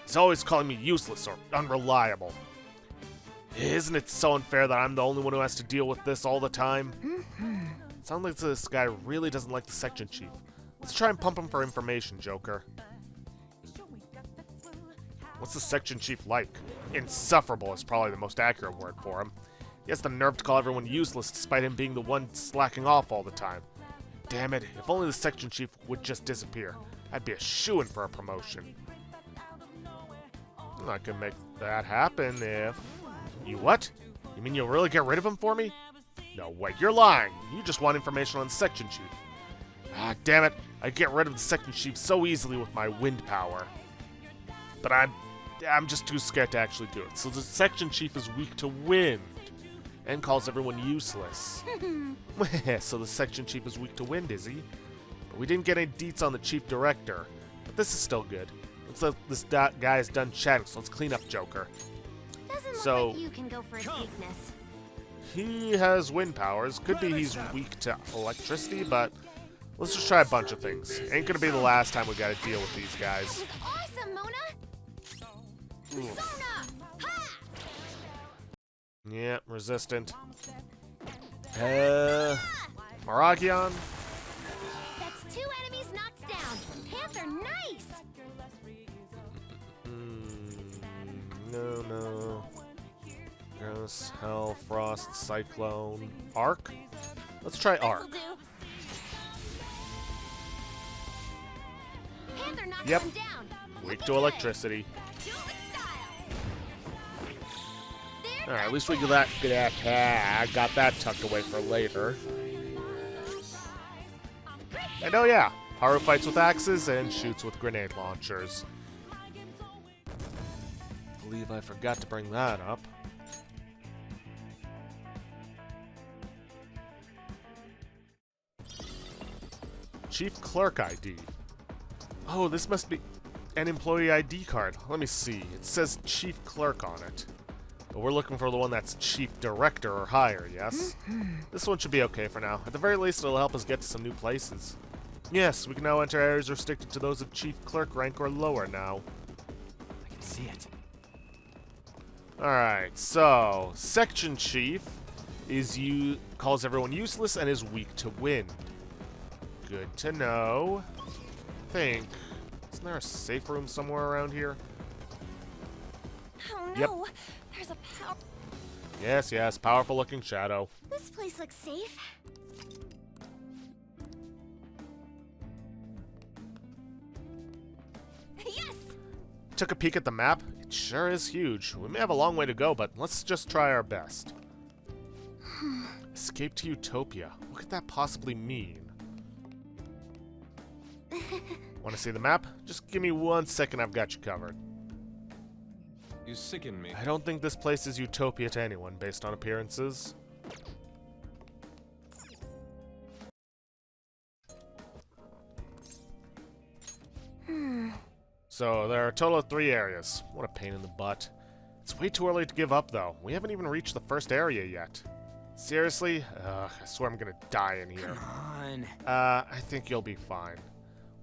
He's always calling me useless or unreliable. Isn't it so unfair that I'm the only one who has to deal with this all the time? It sounds like this guy really doesn't like the section chief. Let's try and pump him for information, Joker. What's the section chief like? Insufferable is probably the most accurate word for him. He has the nerve to call everyone useless despite him being the one slacking off all the time. Damn it, if only the section chief would just disappear. I'd be a shoo-in for a promotion. I can make that happen if... You what? You mean you'll really get rid of him for me? No, wait, you're lying. You just want information on the section chief. Ah, damn it. I get rid of the section chief so easily with my wind power. But I'm just too scared to actually do it. So the section chief is weak to wind and calls everyone useless. So the section chief is weak to wind, is he? But we didn't get any deets on the chief director. But this is still good. Looks like this guy is done chatting, so let's clean up Joker. Doesn't look like you can go for his weakness. He has wind powers. Could be he's weak to electricity, but let's just try a bunch of things. Ain't gonna be the last time we gotta deal with these guys. Awesome, Mona! Persona! Ha! Yeah, resistant. Maragion? That's 2 enemies knocked down. Panther, nice! No. Gross, Hell, Frost, Cyclone, Arc? Let's try Arc. Panther knocks Yep. him down. Weak to electricity. Alright, at least we got that. Got that tucked away for later. And oh yeah, Haru fights with axes and shoots with grenade launchers. I believe I forgot to bring that up. Chief Clerk ID. Oh, this must be an employee ID card. Let me see. It says Chief Clerk on it. But we're looking for the one that's Chief Director or higher, yes? This one should be okay for now. At the very least, it'll help us get to some new places. Yes, we can now enter areas restricted to those of Chief Clerk rank or lower now. I can see it. Alright, so Section Chief calls everyone useless and is weak to wind. Good to know. Isn't there a safe room somewhere around here? Oh no, Yep. there's a power. Yes, powerful looking shadow. This place looks safe. Yes! Took a peek at the map. It sure is huge. We may have a long way to go, but let's just try our best. Escape to Utopia. What could that possibly mean? Want to see the map? Just give me 1 second, I've got you covered. You sicken me. I don't think this place is Utopia to anyone, based on appearances. So, there are a total of 3 areas. What a pain in the butt. It's way too early to give up, though. We haven't even reached the first area yet. Seriously? Ugh, I swear I'm gonna die in here. Come on. I think you'll be fine.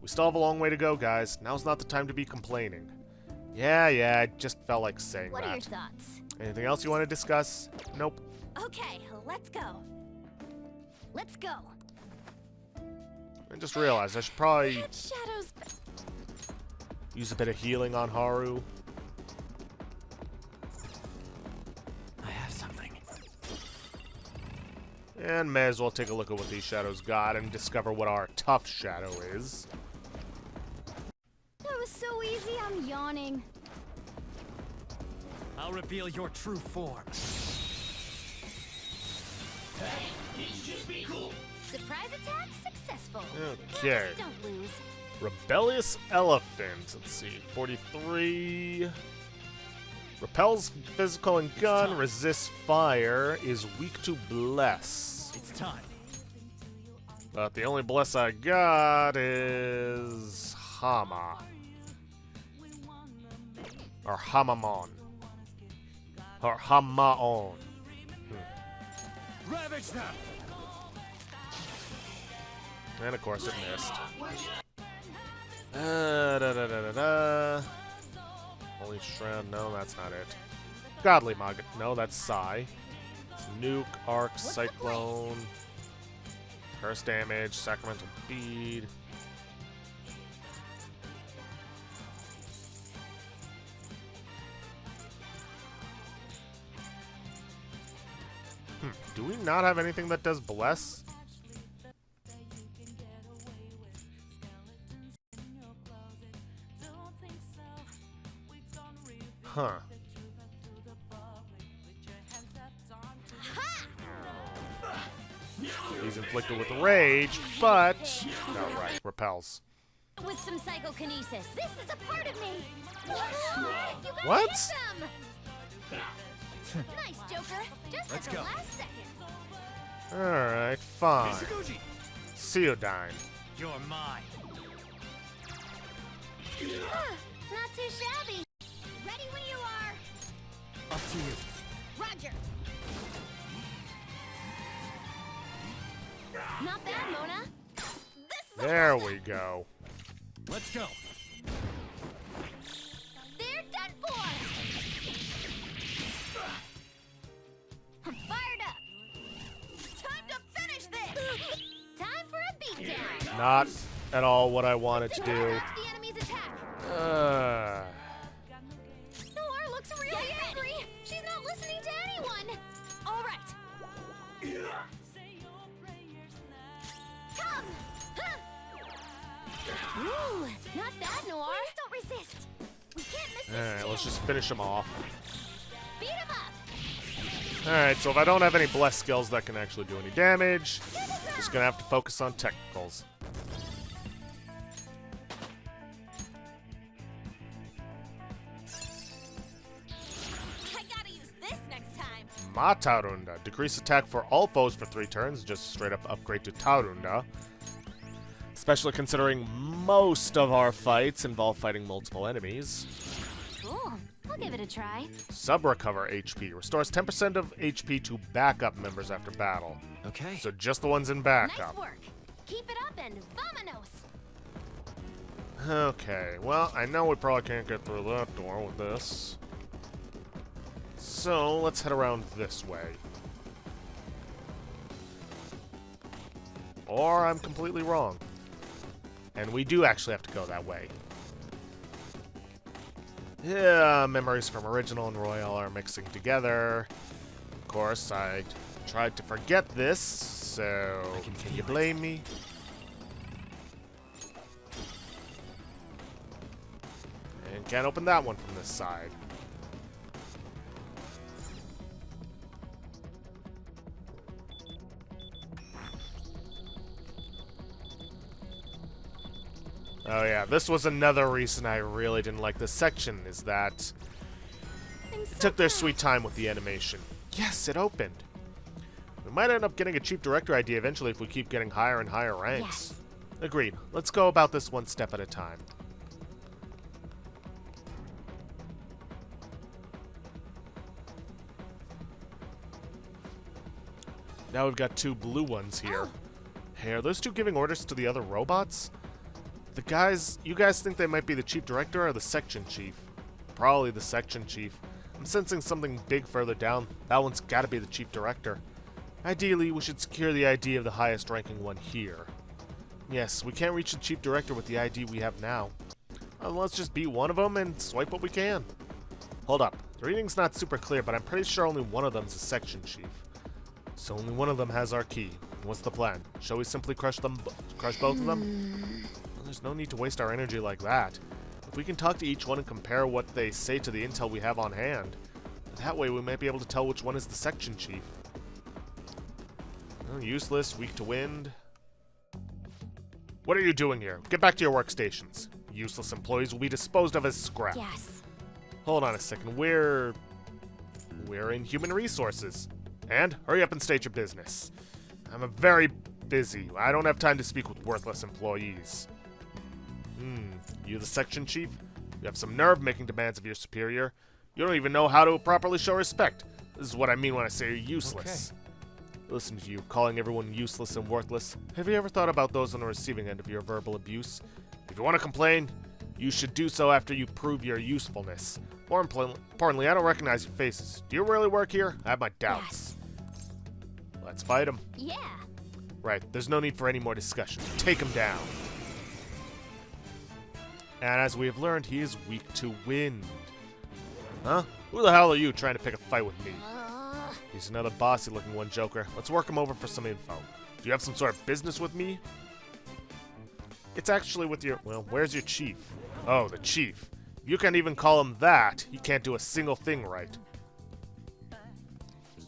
We still have a long way to go, guys. Now's not the time to be complaining. Yeah, I just felt like saying What that. are your thoughts? Anything else you want to discuss? Nope. Okay, let's go. Let's go. I just realized I should probably Shadows. use a bit of healing on Haru. I have something. And may as well take a look at what these shadows got and discover what our tough shadow is. That was so easy, I'm yawning. I'll reveal your true form. Surprise attack successful. Okay. Don't lose. Rebellious Elephant. Let's see. 43. Repels physical and gun. Resists fire. Is weak to bless. It's time. But the only bless I got is Hama. Or Hamamon. Or Hamaon. Ravage them. And of course it missed. Da. Holy Shroud, no, that's not it. Godly Mag, no, that's Psy. It's Nuke, Arc, Cyclone, Curse Damage, Sacramental Bead. Do we not have anything that does Bless? Huh. He's inflicted with rage, but... No, right, repels. With some psychokinesis. This is a part of me. You gotta What? hit them. Nice, Joker. Just Let's at the go. last second. Alright, fine. Mizuguchi, Seodyne. you're mine. Not too shabby. Ready when you are. Up to you. Roger. Not bad, Mona. There we go. Let's go. They're done for. I'm fired up. Time to finish this. Time for a beatdown. Not at all what I wanted to do. Interrupt the enemy's attack. Noir looks really angry. She's not listening to anyone. All right. Come. Huh. Ooh, not bad, Noir. Please don't resist. We can't miss this. Alright, let's just finish him off. Beat him up. Alright, so if I don't have any bless skills that can actually do any damage, just gonna have to focus on technicals. I gotta use this next time. Matarunda. Decrease attack for all foes for 3 turns, just straight up upgrade to Tarunda. Especially considering most of our fights involve fighting multiple enemies. Cool. I'll give it a try. Sub-recover HP. Restores 10% of HP to backup members after battle. Okay. So just the ones in Nice backup. work. Keep it up and vamonos. Okay, well, I know we probably can't get through that door with this. So, let's head around this way. Or I'm completely wrong. And we do actually have to go that way. Yeah, memories from Original and Royal are mixing together. Of course, I tried to forget this, so can you blame me? And can't open that one from this side. Oh yeah, this was another reason I really didn't like this section, is that it took their sweet time with the animation. Yes, it opened. We might end up getting a Chief Director idea eventually if we keep getting higher and higher ranks. Yes. Agreed. Let's go about this one step at a time. Now we've got 2 blue ones here. Hey, are those 2 giving orders to the other robots? The guys, you guys think they might be the Chief Director or the Section Chief? Probably the Section Chief. I'm sensing something big further down. That one's gotta be the Chief Director. Ideally, we should secure the ID of the highest ranking one here. Yes, we can't reach the Chief Director with the ID we have now. Let's just beat one of them and swipe what we can. Hold up. The reading's not super clear, but I'm pretty sure only one of them's a Section Chief. So only one of them has our key. What's the plan? Shall we simply crush both of them? Well, there's no need to waste our energy like that. If we can talk to each one and compare what they say to the intel we have on hand, that way we might be able to tell which one is the section chief. Oh, useless, weak to wind. What are you doing here? Get back to your workstations. Useless employees will be disposed of as scrap. Yes. Hold on a second. We're in human resources. And hurry up and state your business. I'm very busy. I don't have time to speak with worthless employees. You the section chief? You have some nerve making demands of your superior. You don't even know how to properly show respect. This is what I mean when I say you're useless. Okay. Listen to you, calling everyone useless and worthless. Have you ever thought about those on the receiving end of your verbal abuse? If you want to complain, you should do so after you prove your usefulness. More importantly, I don't recognize your faces. Do you really work here? I have my doubts. Yes. Let's fight him. Yeah. Right, there's no need for any more discussion. Take him down. And as we have learned, he is weak to wind. Huh? Who the hell are you trying to pick a fight with me? He's another bossy-looking one, Joker. Let's work him over for some info. Do you have some sort of business with me? It's actually with your... Well, where's your chief? Oh, the chief. If you can't even call him that, he can't do a single thing right.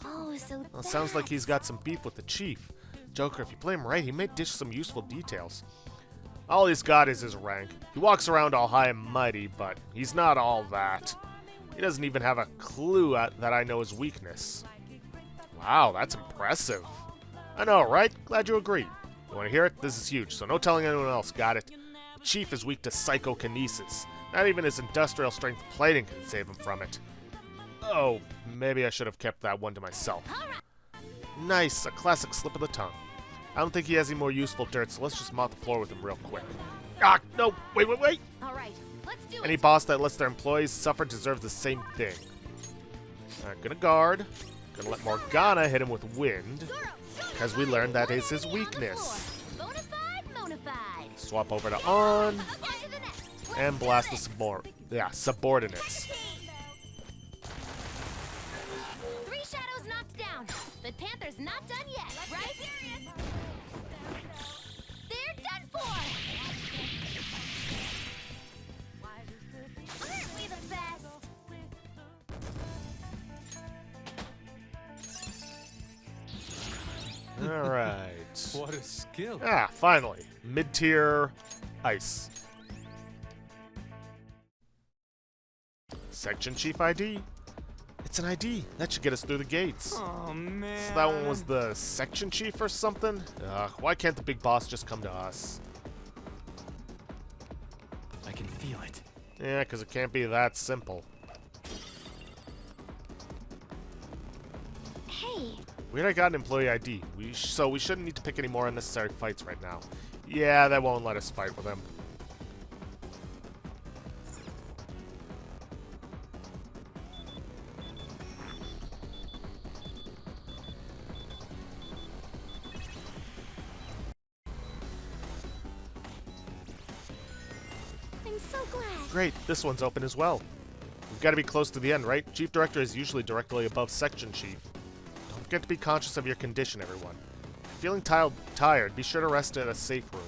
Oh, so well, sounds like he's got some beef with the chief. Joker, if you play him right, he may dish some useful details. All he's got is his rank. He walks around all high and mighty, but he's not all that. He doesn't even have a clue that I know his weakness. Wow, that's impressive. I know, right? Glad you agree. You want to hear it? This is huge, so no telling anyone else, got it? The chief is weak to psychokinesis. Not even his industrial strength plating can save him from it. Oh, maybe I should have kept that one to myself. Nice, a classic slip of the tongue. I don't think he has any more useful dirt, so let's just mop the floor with him real quick. Ah, no, wait. All right, let's do Any boss that lets their employees suffer deserves the same thing. Alright, gonna guard. Gonna let Morgana hit him with wind, because we learned that is his weakness. Swap over to on, and blast the subordinates. 3 shadows knocked down, but Panther's not done yet, right? They're done for! Aren't we the best? Alright. What a skill. Ah, finally. Mid-tier ice. Section Chief ID? It's an ID. That should get us through the gates. Oh, man. So that one was the Section Chief or something? Why can't the big boss just come to us? I can feel it. Yeah, because it can't be that simple. Hey. We already got an employee ID, so we shouldn't need to pick any more unnecessary fights right now. Yeah, that won't let us fight with him. I'm so glad. Great, this one's open as well. We've got to be close to the end, right? Chief Director is usually directly above Section Chief. Don't forget to be conscious of your condition, everyone. If you're feeling tired, be sure to rest in a safe room.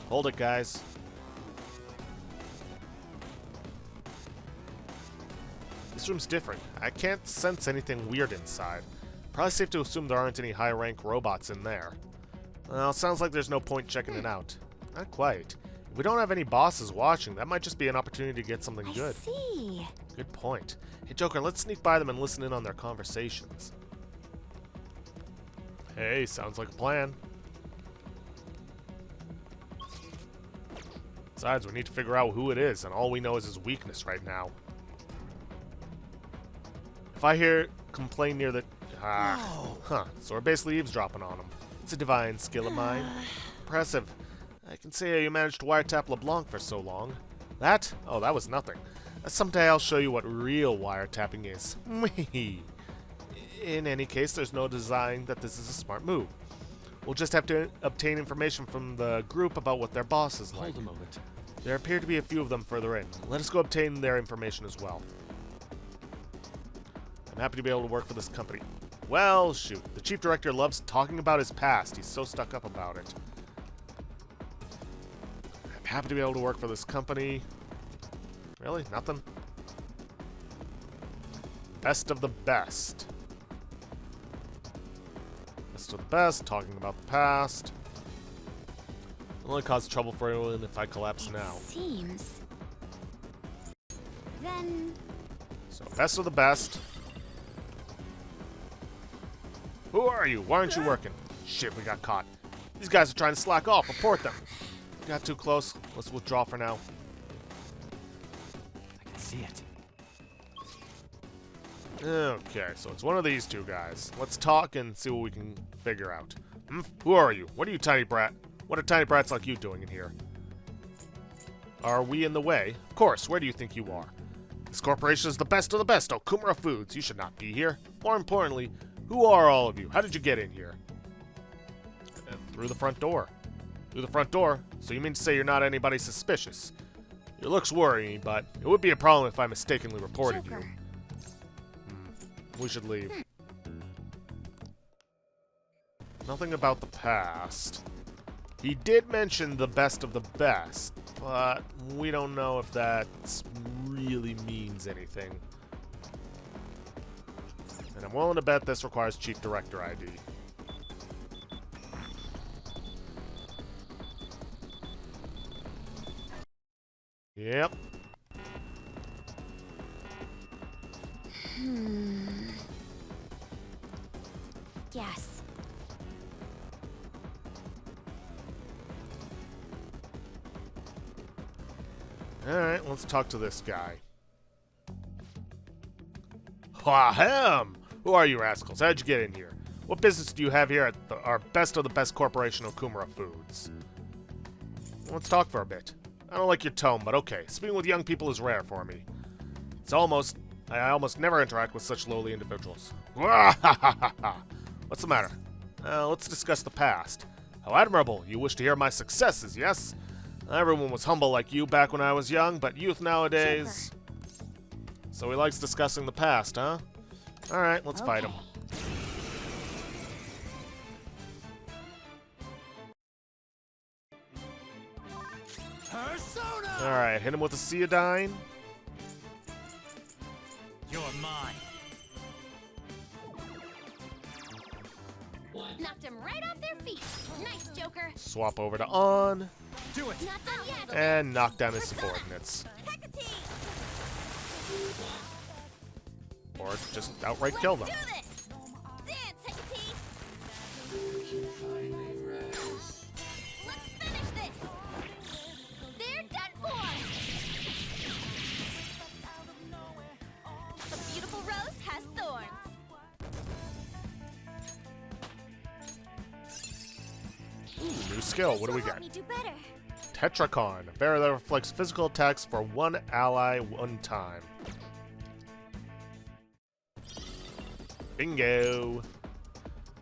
Hold it, guys. This room's different. I can't sense anything weird inside. Probably safe to assume there aren't any high-rank robots in there. Well, sounds like there's no point checking it out. Not quite. If we don't have any bosses watching, that might just be an opportunity to get something good. I see. Good point. Hey, Joker, let's sneak by them and listen in on their conversations. Hey, sounds like a plan. Besides, we need to figure out who it is, and all we know is his weakness right now. If I hear complain near the... So we're basically eavesdropping on him. It's a divine skill of mine. Impressive. I can see how you managed to wiretap LeBlanc for so long. That? Oh, that was nothing. Someday I'll show you what real wiretapping is. In any case, there's no design that this is a smart move. We'll just have to obtain information from the group about what their boss is like. Hold a moment. There appear to be a few of them further in. Let us go obtain their information as well. I'm happy to be able to work for this company. Well, shoot. The chief director loves talking about his past. He's so stuck up about it. I'm happy to be able to work for this company. Really? Nothing? Best of the best. Best of the best, talking about the past. It'll only cause trouble for anyone if I collapse now. Seems. Then. So, best of the best. Who are you? Why aren't you working? Shit, we got caught. These guys are trying to slack off. Report them. Got too close. Let's withdraw for now. I can see it. Okay, so it's one of these two guys. Let's talk and see what we can figure out. Who are you? What are you, tiny brat? What are tiny brats like you doing in here? Are we in the way? Of course, where do you think you are? This corporation is the best of the best, Okumura Foods. You should not be here. More importantly, who are all of you? How did you get in here? Through the front door. Through the front door? So you mean to say you're not anybody suspicious? Your looks worry me, but it would be a problem if I mistakenly reported you. We should leave. Nothing about the past. He did mention the best of the best, but we don't know if that really means anything. And I'm willing to bet this requires Chief Director ID. Yep. Yes. Alright, let's talk to this guy. Ahem! Who are you rascals? How'd you get in here? What business do you have here at our best of the best corporation, Okumura Foods? Let's talk for a bit. I don't like your tone, but okay. Speaking with young people is rare for me. I almost never interact with such lowly individuals. What's the matter? Let's discuss the past. How admirable. You wish to hear my successes, yes? Everyone was humble like you back when I was young, but youth nowadays... So he likes discussing the past, huh? Alright, let's fight him. Alright, hit him with a Ceodine. You're mine. Knocked him right off their feet. Nice, Joker. Swap over to On. Do it. Not done yet. And knock down his subordinates. Or just outright kill them. Dance, Hecate. Let's finish this. They're done for. A beautiful rose has thorns. Ooh, new skill. What do we got? Me do better. Tetracon. A barrier that reflects physical attacks for one ally one time. Bingo.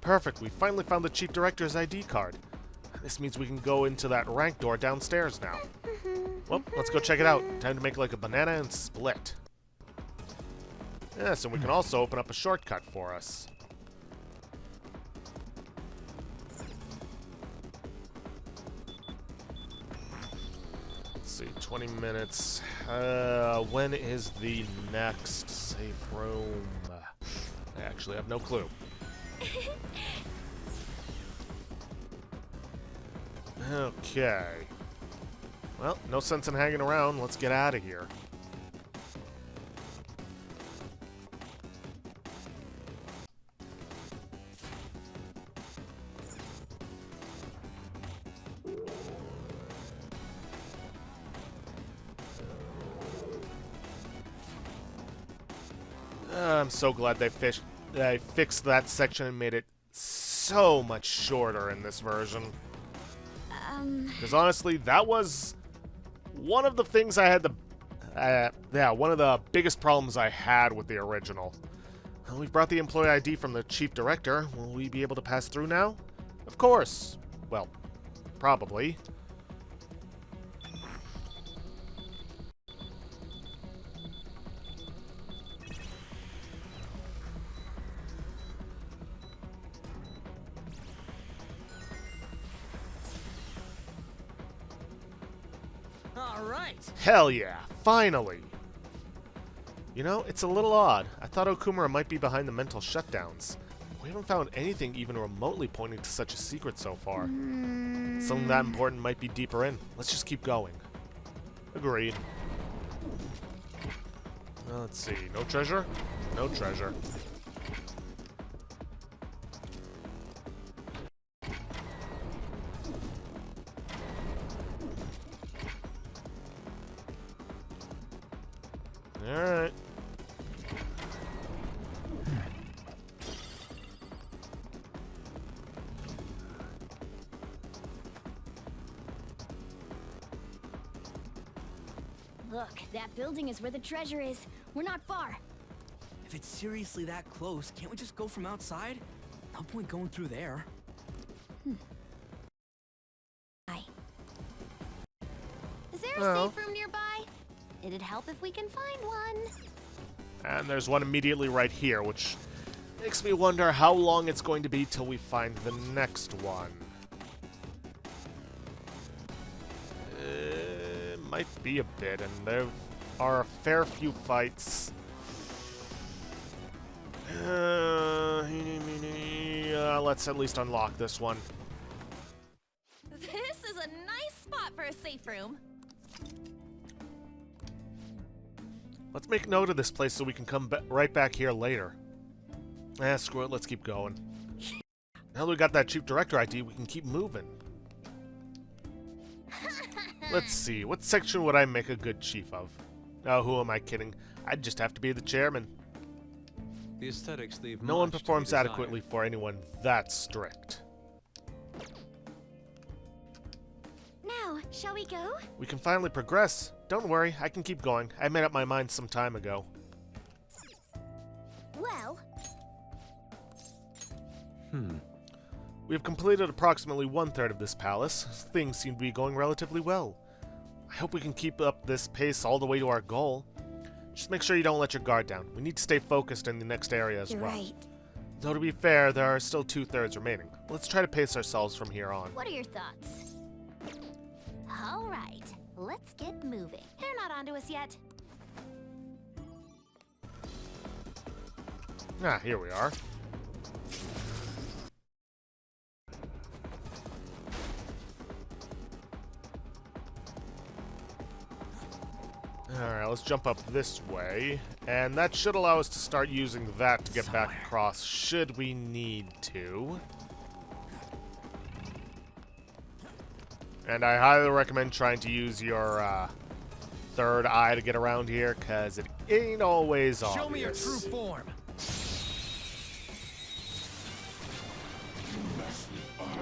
Perfect. We finally found the Chief Director's ID card. This means we can go into that rank door downstairs now. Well, let's go check it out. Time to make like a banana and split. Yes, and we can also open up a shortcut for us. Let's see, 20 minutes. When is the next safe room? I actually have no clue. Okay. Well, no sense in hanging around. Let's get out of here. I'm so glad they fixed that section and made it so much shorter in this version. Because honestly, that was one of the things I had one of the biggest problems I had with the original. Well, we've brought the employee ID from the Chief Director. Will we be able to pass through now? Of course. Well, probably. All right. Hell yeah, finally! You know, it's a little odd. I thought Okumura might be behind the mental shutdowns. We haven't found anything even remotely pointing to such a secret so far. Something that important might be deeper in. Let's just keep going. Agreed. Let's see. No treasure? No treasure. Alright. Look, that building is where the treasure is. We're not far. If it's seriously that close, can't we just go from outside? No point going through there. Is there a safe room nearby? It'd help if we can find one. And there's one immediately right here, which makes me wonder how long it's going to be till we find the next one. Might be a bit, and there are a fair few fights. Let's at least unlock this one. This is a nice spot for a safe room. Let's make note of this place so we can come right back here later. Screw it, let's keep going. Now that we got that Chief Director ID, we can keep moving. Let's see, what section would I make a good chief of? Oh, who am I kidding? I'd just have to be the chairman. The aesthetics leave No one much to be performs desired. adequately for anyone that strict. Now, shall we go? We can finally progress. Don't worry, I can keep going. I made up my mind some time ago. Well, We have completed approximately 1/3 of this palace. Things seem to be going relatively well. I hope we can keep up this pace all the way to our goal. Just make sure you don't let your guard down. We need to stay focused in the next area as you're well. right. Though to be fair, there are still 2/3 remaining. Let's try to pace ourselves from here on. What are your thoughts? All right, let's get moving. They're not onto us yet. Ah, here we are. Alright, let's jump up this way. And that should allow us to start using that to get back across, should we need to. And I highly recommend trying to use your third eye to get around here, because it ain't always obvious. Show me your true form.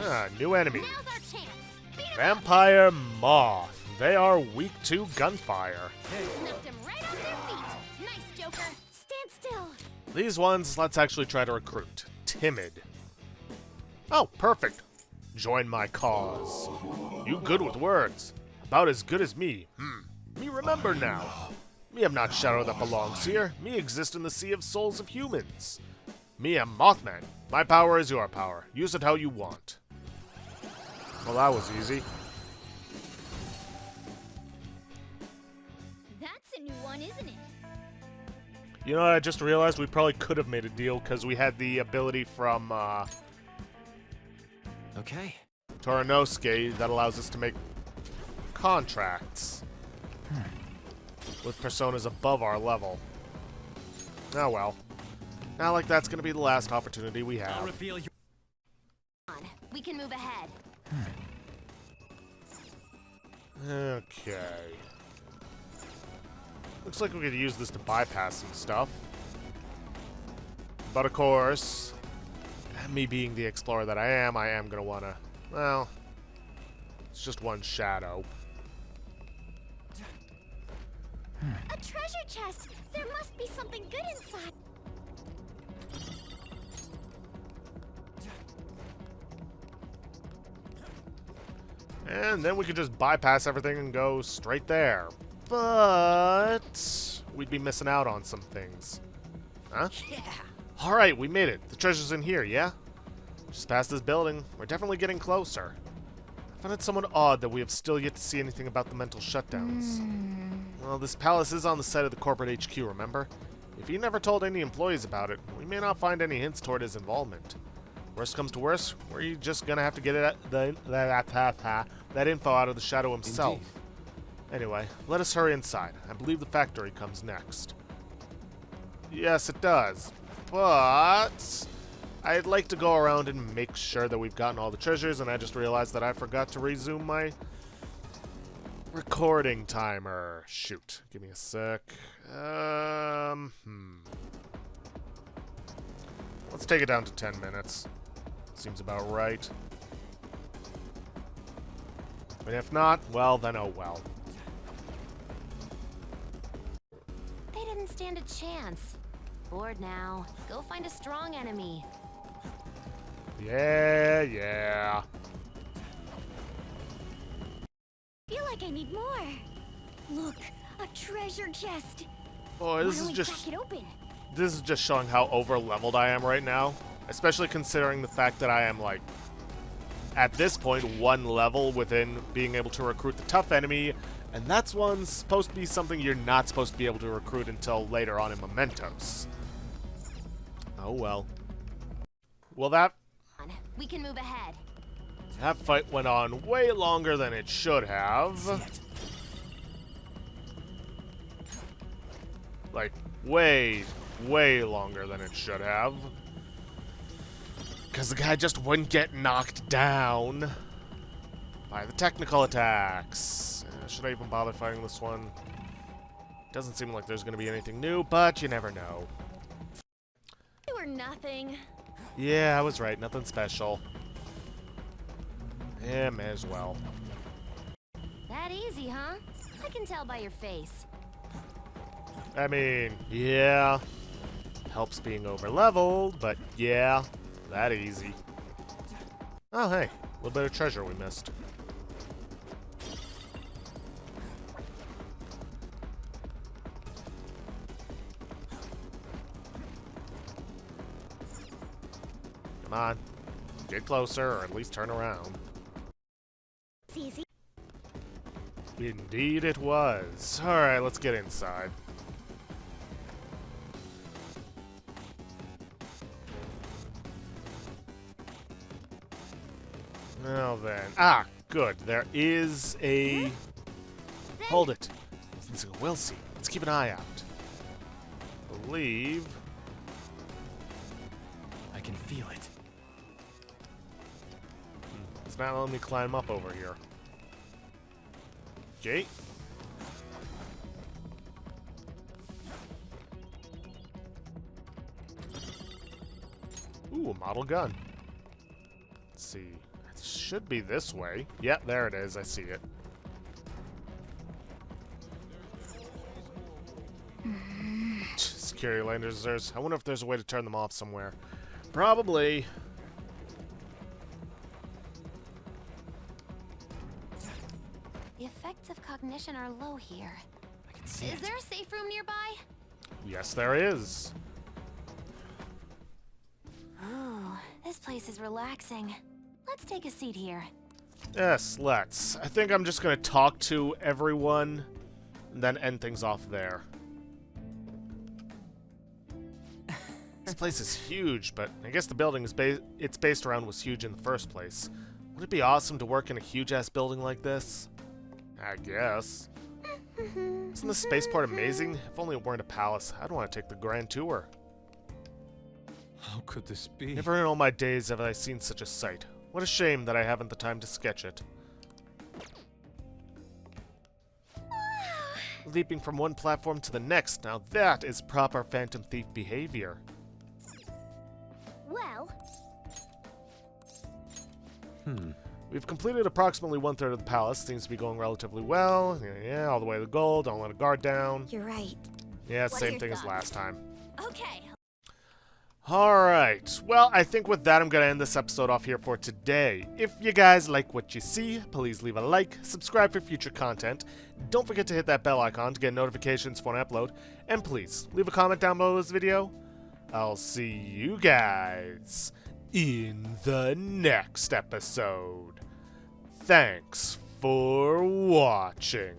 Ah, new enemy. Now's our chance. Beat him Vampire Moth. They are weak to gunfire. Knocked him right off their feet. Nice, Joker. Stand still. These ones, let's actually try to recruit. Timid. Oh, perfect. Join my cause. You good with words. About as good as me. Me remember now. Me am not shadow that belongs here. Me exist in the sea of souls of humans. Me am Mothman. My power is your power. Use it how you want. Well, that was easy. That's a new one, isn't it? You know what, I just realized we probably could have made a deal because we had the ability from, Okay. Toranosuke that allows us to make contracts with personas above our level. Oh well. Not like that's gonna be the last opportunity we I'll have. reveal your. On. We can move ahead. Okay. Looks like we could use this to bypass some stuff. But of course, me being the explorer that I am gonna wanna, well, it's just one shadow. A treasure chest. There must be something good inside. And then we could just bypass everything and go straight there. But we'd be missing out on some things. Huh? Yeah. Alright, we made it. The treasure's in here, yeah? Just past this building. We're definitely getting closer. I find it somewhat odd that we have still yet to see anything about the mental shutdowns. Well, this palace is on the site of the corporate HQ, remember? If he never told any employees about it, we may not find any hints toward his involvement. Worst comes to worst, we're just gonna have to get that info out of the Shadow himself. Indeed. Anyway, let us hurry inside. I believe the factory comes next. Yes, it does. But I'd like to go around and make sure that we've gotten all the treasures, and I just realized that I forgot to resume my recording timer. Shoot. Give me a sec. Let's take it down to 10 minutes. Seems about right. And if not, well, then oh well. They didn't stand a chance. Bored now. Go find a strong enemy. Yeah. Feel like I need more. Look, a treasure chest. Boy, this Why is don't we just crack it open? this is just showing how over-leveled I am right now, especially considering the fact that I am like at this point 1 level within being able to recruit the tough enemy, and that's one supposed to be something you're not supposed to be able to recruit until later on in Mementos. Oh well. Well, We can move ahead. that fight went on way longer than it should have. Like, way longer than it should have. Because the guy just wouldn't get knocked down by the technical attacks. Should I even bother fighting this one? Doesn't seem like there's going to be anything new, but you never know. You were nothing. Yeah, I was right. Nothing special. Yeah, may as well. That easy, huh? I can tell by your face. I mean, yeah. Helps being over-leveled, but yeah, that easy. Oh, hey. A little bit of treasure we missed. Come on. Get closer, or at least turn around. It's easy. Indeed it was. Alright, let's get inside. Now then. Ah, good. There is a... Hold it. We'll see. Let's keep an eye out. I believe... I can feel it. It's not letting me climb up over here. Okay. Ooh, a model gun. Let's see. It should be this way. Yeah, there it is. I see it. Security lasers. I wonder if there's a way to turn them off somewhere. Probably. The effects of cognition are low here. I can see Is it. there a safe room nearby? Yes, there is. Ooh, this place is relaxing. Let's take a seat here. Yes, let's. I think I'm just gonna talk to everyone and then end things off there. This place is huge, but I guess the building is it's based around was huge in the first place. Would it be awesome to work in a huge-ass building like this? I guess. Isn't the spaceport amazing? If only it weren't a palace, I'd want to take the grand tour. How could this be? Never in all my days have I seen such a sight. What a shame that I haven't the time to sketch it. Leaping from one platform to the next, now that is proper Phantom Thief behavior. Well, We've completed approximately 1/3 of the palace. Seems to be going relatively well. Yeah, all the way to the goal. Don't let a guard down. you're right. Yeah, What are same your thing as thoughts? last time. Okay. Alright, well, I think with that I'm going to end this episode off here for today. If you guys like what you see, please leave a like, subscribe for future content, don't forget to hit that bell icon to get notifications when I upload, and please, leave a comment down below this video. I'll see you guys in the next episode. Thanks for watching.